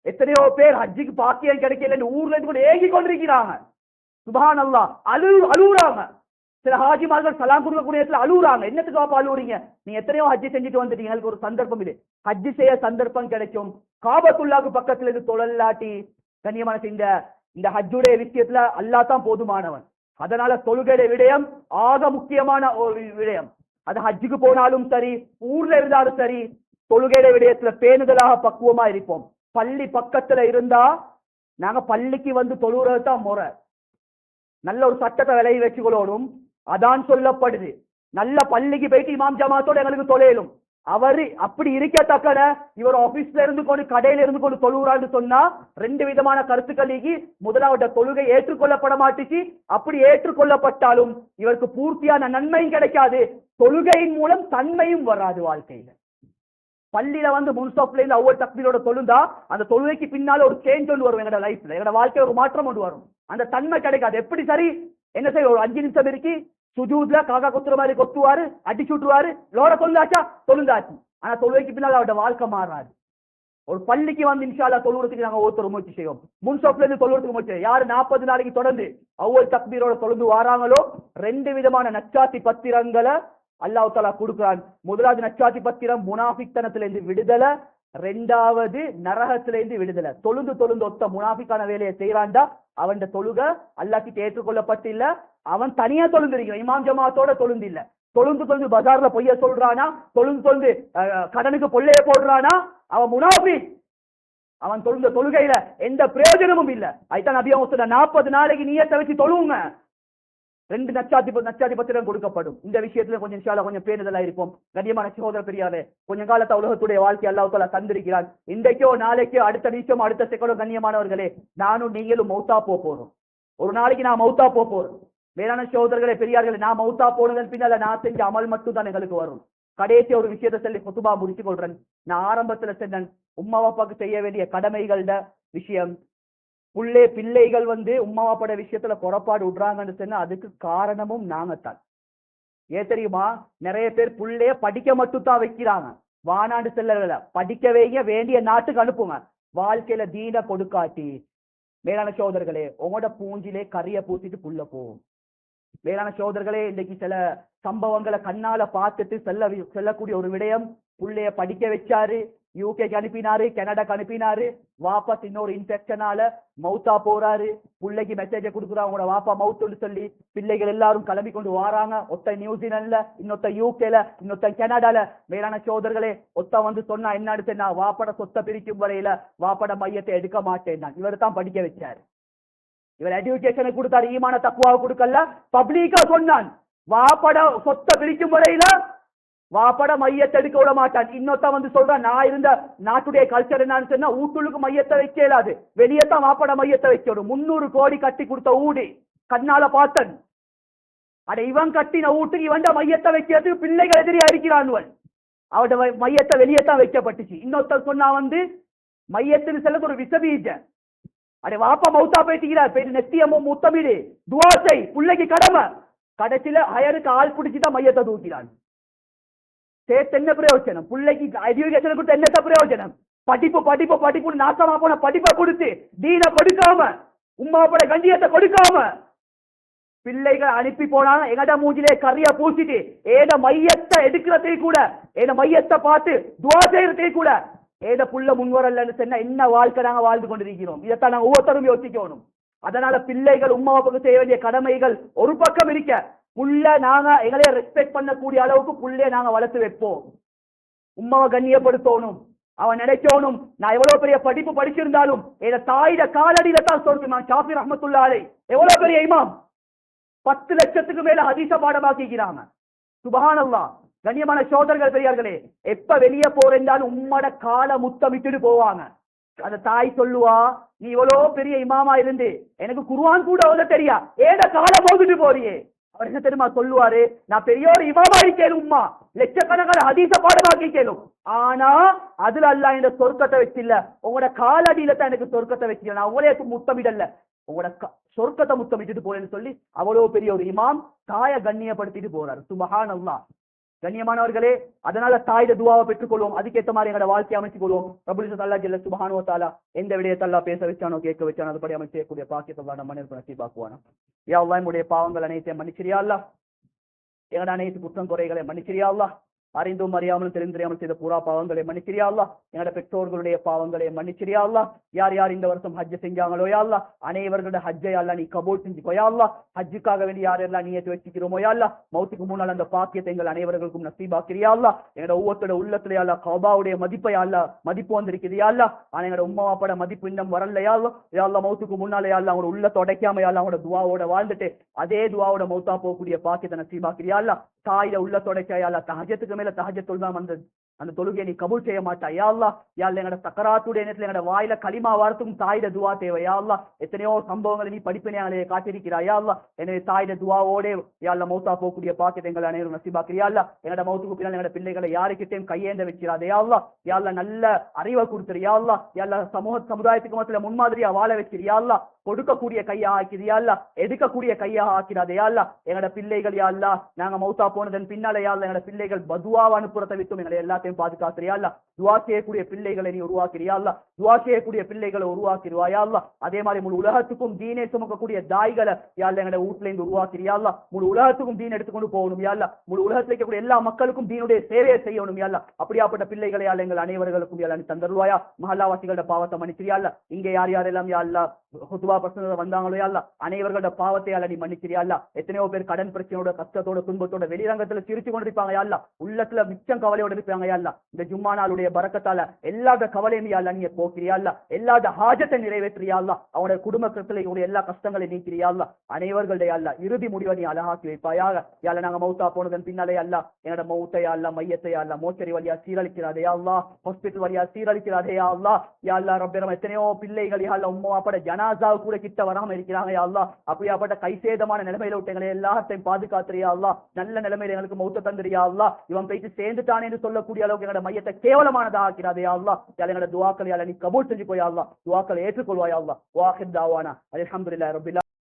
எத்தனையோ பேர் ஹஜ்ஜுக்கு பாக்கியம் கிடைக்கலன்னு ஊர்ல இருந்து கூட ஏங்கி கொண்டிருக்கிறாங்க. சுப்ஹானல்லாஹ், அழுகுறாங்க. சில ஹாஜிமார்கள் சலாம் கொடுக்கக்கூடிய இடத்துல அழுகுறாங்க. என்னத்துக்கு அப்ப அழுவுறீங்க? நீங்க எத்தனையோ ஹஜ்ஜி செஞ்சுட்டு வந்துட்டீங்க, எனக்கு ஒரு சந்தர்ப்பம் இல்லை. ஹஜ்ஜி செய்ய சந்தர்ப்பம் கிடைக்கும், காபத்துல்லாக்கு பக்கத்துல இருந்து தொழல்லாட்டி கண்ணியமான இந்த ஹஜ்ஜுடைய விஷயத்துல அல்லாஹ் தான் போதுமானவன். அதனால தொழுகையுடைய விடயம் ஆக முக்கியமான ஒரு விடயம். அது ஹஜ்ஜுக்கு போனாலும் சரி, ஊர்ல இருந்தாலும் சரி, தொழுகையுடைய விடயத்துல பேணுதலாக பக்குவமா இருப்போம். பள்ளி பக்கத்துல இருந்தா நாங்க பள்ளிக்கு வந்து தொழுகிறது தான் முறை. நல்ல ஒரு சட்டத்தை விலகி வச்சுக்கொள்ளணும். அதான் சொல்லப்படுது, நல்ல பள்ளிக்கு போயிட்டு இமாம் ஜமாத்தோட எங்களுக்கு தொலையலும். அவரு அப்படி இருக்கத்தக்கன இவர் ஆபீஸ்ல இருந்து கொண்டு கடையில இருந்து கொண்டு தொழுகிறான்னு சொன்னா ரெண்டு விதமான கருத்துக்களுக்கு. முதலாவது தொழுகை ஏற்றுக்கொள்ளப்பட மாட்டுச்சு. அப்படி ஏற்றுக்கொள்ளப்பட்டாலும் இவருக்கு பூர்த்தியான நன்மையும் கிடைக்காது, தொழுகையின் மூலம் தன்மையும் வராது வாழ்க்கையில. பள்ளியில வந்து முன்ஸ்டாப்ல இருந்து ஒவ்வொரு தக்பீரோட தொழுந்தா அந்த தொழுகைக்கு பின்னால ஒரு சேஞ்ச் ஒன்று வரும். எங்களோட லைஃப்ல எங்களோட வாழ்க்கையில ஒரு மாற்றம் ஒன்று வரும். அந்த தன்மை கிடைக்காது. எப்படி சரி என்ன செய்ய, ஒரு 5 நிமிஷம் இருக்கு சுஜூத்ல காக்கா கொத்துற மாதிரி கொத்துவாரு, அடிச்சு விட்டுருவாரு, லோட தொழுந்தாச்சு. ஆனா தொழுகைக்கு பின்னால் அவரோட வாழ்க்கை மாறாது. ஒரு பள்ளிக்கு வந்து இன்ஷால்லா தொழுறதுக்கு நாங்க ஒவ்வொருத்தர் முயற்சி செய்வோம். முன்ஸ்டாப்ல இருந்து தொழுறதுக்கு முயற்சி. யாரு 40 நாளைக்கு தொடர்ந்து ஒவ்வொரு தக்பீரோட தொழுந்து வாராங்களோ 2 விதமான நச்சாத்தி பத்திரங்களை அல்லாஹ் தஆலா கொடுக்கிறான். முதலாவது நச்சாத்தி பத்திரம் முனாஃபிக்தனத்திலிருந்து விடுதலை, 2வது நரகத்திலிருந்து விடுதலை. தொழுந்து ஒத்த முனாஃபிக்கான வேலையை செய்யறான்டா அவன் தொழுக அல்லாஹ்கிட்ட ஏற்றுக்கொள்ளப்பட்டு இல்ல. அவன் தனியா தொழுந்திருக்கிறான், இமாம் ஜமாத்தோட தொழுந்து இல்ல. தொழுந்து பஜார்ல பொய்ய சொல்றானா, தொழுந்து கடனுக்கு பொல்லைய போடுறானா, அவன் முனாஃபிக். அவன் தொழுகையில எந்த பிரயோஜனமும் இல்ல. அதுதான் நபி அவங்க சொன்ன 40 நாளைக்கு நியத்தை வச்சு தொழுவுங்க, 2 நச்சாதி பத்திரம் கொடுக்கப்படும். இந்த விஷயத்துல கொஞ்சம் இன்ஷா அல்லாஹ் கொஞ்சம் பேணுதலா இருப்போம். கண்ணியமான சகோதர பெரியாரே, கொஞ்ச காலத்தை உலகத்துடைய வாழ்க்கை அல்லாஹ் தஆலா தந்திருக்கிறான். இன்றைக்கோ நாளைக்கோ அடுத்த நிமிஷம் அடுத்த செகண்டோ கண்ணியமானவர்களே நானும் நீங்களும் மௌத்தா போறோம். ஒரு நாளைக்கு நான் மௌத்தா போறோம். வேளாண் சகோதரர்களே பெரியார்களே, நான் மௌத்தா போனதன் பின்னால நான் செஞ்ச அமல் மட்டும் தான் எங்களுக்கு வரும். கடைசி ஒரு விஷயத்தை சொல்லி குத்துபா முடிச்சு கொள்றேன். நான் ஆரம்பத்துல சொன்னேன், உம்மா அப்பாக்கு செய்ய வேண்டிய கடமைகளோட விஷயம். பிள்ளைகள் வந்து உம்மாவாப்பட விஷயத்துல புறப்பாடு விடுறாங்கன்னு சொன்னா அதுக்கு காரணமும் நாங்கத்தான். ஏன் தெரியுமா? நிறைய பேர் புள்ளைய படிக்க மட்டும் தான் வைக்கிறாங்க, வானாண்டு செல்ல படிக்க வைங்க, வேண்டிய நாட்டுக்கு அனுப்புங்க. வாழ்க்கையில தீன கொடுக்காட்டி மேலான சோதர்களே உங்களோட பூஞ்சிலே கரிய பூசிட்டு புள்ள போகும். மேலான சோதர்களே, இன்னைக்கு சில சம்பவங்களை கண்ணால பார்த்துட்டு செல்லக்கூடிய ஒரு விடயம். புள்ளைய படிக்க வச்சாரு, யூகேக்கு அனுப்பினாரு, கனடாக்கு அனுப்பினாரு, வாபஸ் இன்னொரு இன்ஃபெக்ஷனால மவுத்தா போறாரு. பிள்ளைக்கு மெசேஜை கொடுக்குறாங்க, உங்களோட வாப்பா மவுத்துன்னு சொல்லி. பிள்ளைகள் எல்லாரும் கிளம்பி கொண்டு வராங்க. ஒத்த நியூசிலாந்துல, இன்னொத்த யூகேல, இன்னொத்த கனடால. மேலான சோதர்களே, ஒத்த வந்து சொன்னா என்ன அடுத்து, வாப்பட சொத்தை பிரிக்கும் வரையில வாப்பட மையத்தை எடுக்க மாட்டேன். இவர் தான் படிக்க வச்சாரு, இவர் எஜுகேஷனை கொடுத்தாரு, ஈமான தக்குவாவை கொடுக்கல. பப்ளிக்கா சொன்னான், வாப்பட சொத்தை பிரிக்கும் வரையில வாப்பட மையத்தை எடுக்க விட மாட்டான். இன்னொத்த வந்து சொல்றான், நான் இருந்த நாட்டுடைய கல்ச்சர் என்னன்னு சொன்னா வீட்டுக்கு மையத்தை வைக்க இயலாது, வெளியே தான் வாப்பட மையத்தை வைக்கணும். 300 கோடி கட்டி கொடுத்த ஊடி கண்ணால பார்த்தன். அட இவன் கட்டின வீட்டுக்கு இவன் மையத்தை வைக்கிறதுக்கு பிள்ளைகள் எதிரியா இருக்கிறான். அவட மையத்தை வெளியே தான் வைக்கப்பட்டுச்சு. இன்னொருத்தர் சொன்னா வந்து மையத்தில் செல்வது ஒரு விசபீஜ. அடே வாப்பா மௌத்தா போயிட்டுக்கிறார், போயிட்டு நெத்தியமும் முத்தமிடு துவாசை பிள்ளைக்கு கடமை. கடைசியில ஹயருக்கு ஆள் பிடிச்சுதான் மையத்தை தூக்கிறான். சேர்த்து என்ன பிரயோஜனம்? பிள்ளைக்கு எஜுகேஷன் கொடுத்து என்ன பிரயோஜனம்? படிப்பு நாசமா போன படிப்பை கொடுத்து தீன கொடுக்காம, உம்மாவோட கஞ்சியத்தை கொடுக்காம பிள்ளைகள் அனுப்பி போனாங்க. எங்கட மூஞ்சிலே கறிய பூசிட்டு ஏத மையத்தை எடுக்கிறதே கூட, ஏத மையத்தை பார்த்து துவா செய்யறதே கூட ஏத புள்ள முன்வரலன்னு சொன்னா என்ன வாழ்க்கை நாங்க வாழ்ந்து கொண்டிருக்கிறோம்? இதைத்தான் நாங்க ஒவ்வொருத்தரும் யோசிக்கணும். அதனால பிள்ளைகள் உம்மாவுக்கு செய்ய வேண்டிய கடமைகள் ஒரு பக்கம் இருக்க, புள்ள நாங்க எங்களைய ரெஸ்பெக்ட் பண்ணக்கூடிய அளவுக்கு புள்ளைய நாங்க வளர்த்து வைப்போம். உம்மாவை கண்ணியப்படுத்தணும், அவன் நினைக்கணும் நான் எவ்வளவு பெரிய படிப்பு படிச்சிருந்தாலும் என் தாயிட காலடியில தான் சொல்றேன். ஷாஃபி ரஹ்மத்துல்லாஹி அலைஹி எவ்வளவு பெரிய இமாம், 10 லட்சத்துக்கு மேல ஹதீஸ பாடமாக்கிக்கிறாங்க. சுப்ஹானல்லாஹ். கண்ணியமான சோதரர்கள் பெரியார்களே, எப்ப வெளியே போறேன்றாலும் உம்மோட கால முத்தமிட்டு போவாங்க. அந்த தாய் சொல்லுவா, நீ இவ்வளவு பெரிய இமாமா இருந்து எனக்கு குர்ஆன் கூட ஓத தெரியா, ஏட கால போகுது போறியே. அவர் என்ன தெரியுமா சொல்லுவாரு, நான் பெரிய ஒரு இமாமா இருக்கேன் உம்மா, லட்சக்கணக்கான ஹதீஸ பாடமாக்கி கேளும். ஆனா அதுல அல்லாஹ் இந்த சொர்க்கத்தை வச்சில்ல, உங்களோட காலடியில தான் எனக்கு சொர்க்கத்தை வச்சில்ல, நான் உங்களே முத்தமிடல்ல, உங்களோட சொர்க்கத்தை முத்தமிட்டு போறேன்னு சொல்லி அவ்வளவு பெரிய ஒரு இமாம் தாய கண்ணியப்படுத்திட்டு போறாரு. சுபஹானல்லாஹ். கண்ணியமானவர்களே, அதனால தாயிட துவாவை பெற்றுக் கொள்வோம், அதுக்கேற்ற மாதிரி எங்களோட வாழ்க்கையை அமைச்சுக் கொள்வோம். ரப்பல் இஸ்ஸத் அல்லாஹ் ஜல்ல சுப்ஹானஹு வ தஆலா எந்த விடயத்தை அல்லாஹ் பேச வச்சானோ கேட்க வச்சானோ அதுபடி அமல் செய்யக்கூடிய பாக்கியத்தை அல்லாஹ் நம்ம அனைவருக்கும் நசீபாக்குவானா. யா அல்லாஹ், நம்முடைய பாவங்கள் அனைத்தையும் மன்னிச்சிரியா அல்லாஹ், எங்களோட அனைத்து குற்றம் குறைகளை மன்னிச்சிரியா அல்லாஹ், அறிந்தும் அறியாமலும் தெரிந்தறியாமல் செய்த பூரா பாவங்களை மன்னிச்சிரியா அல்லாஹ், எங்களோட பெற்றோர்களுடைய பாவங்களை மன்னிச்சிரியா அல்லாஹ், யார் யார் இந்த வருஷம் ஹஜ் செஞ்சாங்களோ யா அல்லாஹ், அனைவர்களோட ஹஜ்ஜை அல்லாஹ் நீ கபூல் செஞ்சுக்கோ யா அல்லாஹ், ஹஜ்ஜுக்காக வேண்டி யாரெல்லாம் நீயத்து வச்சுக்கிறோமோ யா அல்லாஹ், மௌத்துக்கு முன்னால் அந்த பாக்கியத்தை எங்கள் அனைவர்களுக்கும் நசீபாக்கிறியா அல்லாஹ், எங்களோட ஒவ்வொருத்தோட உள்ளத்துல யா அல்லாஹ் கஅபாவுடைய மதிப்பை யா அல்லாஹ் மதிப்பு வந்திருக்குது யா அல்லாஹ், ஆனா எங்களோட உம்மா வாப்பாட மதிப்பு இன்னும் வரல யா அல்லாஹ். யா அல்லாஹ், மௌத்துக்கு முன்னால யா அல்லாஹ் அவங்களோட உள்ளத்தை உடைக்காம யா அல்லாஹ் அவங்களோட துவாவோட வாழ்ந்துட்டு அதே துவாவோட மௌத்தா போகக்கூடிய பாக்கியத்தை நசீபாக்கிறியா அல்லாஹ். தாயில உள்ளத்தை உடைச்சா யா அல்லாஹ், தஹஜ்ஜத்துக்கு மேல தஹஜ்ஜத் தொழுதாம அந்த தொழுகையை நீ கபூல் செய்ய மாட்டா யா அல்லாஹ். யா அல்லாஹ், எங்கட சக்கராத்துடைய நேரத்துல எங்கட வாயில களிமா வார்த்தும் தாயிட துவா தேவை யா அல்லாஹ். எத்தனையோ சம்பவங்களை நீ படிப்பினையாலே காட்டியிருக்கிறாய் யா அல்லாஹ். எனவே தாயிட துவாவோட யா அல்லாஹ் மௌத்தா போகக்கூடிய பாக்கியத்தை எங்கள் அனைவரும் நசீபாக்கிறியா அல்லாஹ். எங்கட மௌத்துக்கு பின்னால் எங்கட பிள்ளைகளை யாருக்கிட்டையும் கையேந்த வச்சிடாதே யா அல்லாஹ். யா அல்லாஹ், நல்ல அறிவை கொடுத்துரு யா அல்லாஹ். யா அல்லாஹ், சமுதாயத்துக்கு மத்தியில முன்மாதிரியா வாழ வச்சிரு யா அல்லாஹ். கொடுக்கக்கூடிய கையா ஆக்கிறியா அல்லாஹ், எடுக்கக்கூடிய கையாக ஆக்கிறாதே யா அல்லாஹ். எங்கட பிள்ளைகள் யா அல்லாஹ், நாங்க மௌத்தா போனதன் பின்னால யா அல்லாஹ், எங்கட பிள்ளைகள் பதுவாவை அனுப்புறதை விட்டும் எங்களை எல்லாத்தையும் பாதுகாக்கிறியா அல்லாஹ். துவா செய்யக்கூடிய பிள்ளைகளை நீ உருவாக்கிறியா அல்லாஹ், துவா செய்யக்கூடிய பிள்ளைகளை உருவாக்கிடுவாயா அல்லாஹ். அதே மாதிரி முழு உலகத்துக்கும் தீனை சுமக்கக்கூடிய தாய்களை யா அல்லாஹ் எங்கட வீட்டுல இருந்து உருவாக்கிறியா அல்லாஹ். முழு உலகத்துக்கும் தீன் எடுத்துக்கொண்டு போகணும் யா அல்லாஹ். முழு உலகத்தில் இருக்கக்கூடிய எல்லா மக்களுக்கும் தீனுடைய சேவையை செய்யணும் யா அல்லாஹ். அப்படியாப்பட்ட பிள்ளைகளை யா அல்லாஹ் எங்கள் அனைவர்களுக்கும் யா அல்லாஹ் நீ தந்தருவாயா. மஹல்லாவாசிகளோட பாவத்தை மன்னிச்சிரியா அல்லாஹ். இங்க யார் யாரெல்லாம் யா அல்லாஹ் ஹுத்பா பசங்க வந்தாங்களோ யா அல்லாஹ், அனைவர்களோட பாவத்தை யா அல்லாஹ் நீ மன்னிச்சிரியா அல்லாஹ். எத்தனையோ பேர் கடன் பிரச்சனையோட கஷ்டத்தோட துன்பத்தோட வெளிரங்கத்துல சிரிச்சு கொண்டிருப்பாங்க யா அல்லாஹ், உள்ளத்துல மிச்சம் கவலையோட இருப்பாங்க யா அல்லாஹ். இந்த ஜும்மா நாளுடைய பரக்கத்தால எல்லாத கவலையும் யா அல்லாஹ் நீ போக்கிறியா அல்லாஹ், எல்லாத ஹாஜத்தை நிறைவேற்றியா அல்லாஹ், அவனுடைய குடும்பத்துல இவருடைய எல்லா கஷ்டங்களை நீக்கிறியா அல்லாஹ். அனைவர்களுடைய யா அல்லாஹ் இறுதி முடிவை நீ அழகாக்கி வைப்பாயாக யா அல்லாஹ். நாங்க மௌத்தா போனதன் பின்னாலே அல்லாஹ் எங்களோட மௌத்தை யா அல்லாஹ், மையத்தை யா அல்லாஹ் மோச்சரி வழியா சீரழிக்கிறாதே யா அல்லாஹ், ஹாஸ்பிட்டல் வழியா சீரழிக்கிறாதே யா அல்லாஹ். யா அல்லாஹ் ரப்பே, எத்தனையோ பிள்ளைகள் யா அல்லாஹ் உம்மா வாப்பாட ஜனாஸா கூட கிட்ட வராம இருக்கிறாங்க யா அல்லாஹ். அப்படியாப்பட்ட கைசேதமான நிலைமையில விட்டு எங்களை எல்லாத்தையும் பாதுகாத்துறியா அல்லாஹ். நல்ல நிலைமையில எங்களுக்கு மௌத்த தந்துறியா அல்லாஹ். இவன் போயிட்டு சேர்ந்துட்டானே என்று சொல்லக்கூடிய அளவுக்கு எங்களோட மையத்தை கேவலமானதா ஆக்கிறாதே யா அல்லாஹ். எங்களோட துஆக்களை யா அல்லாஹ் நீ கபூல் செஞ்சு போயா அல்லாஹ், துஆக்களை ஏற்றுக்கொள்வாயா அல்லாஹ். வாஹித் தாவானா அல்ஹம்துலில்லாஹி ரப்பில்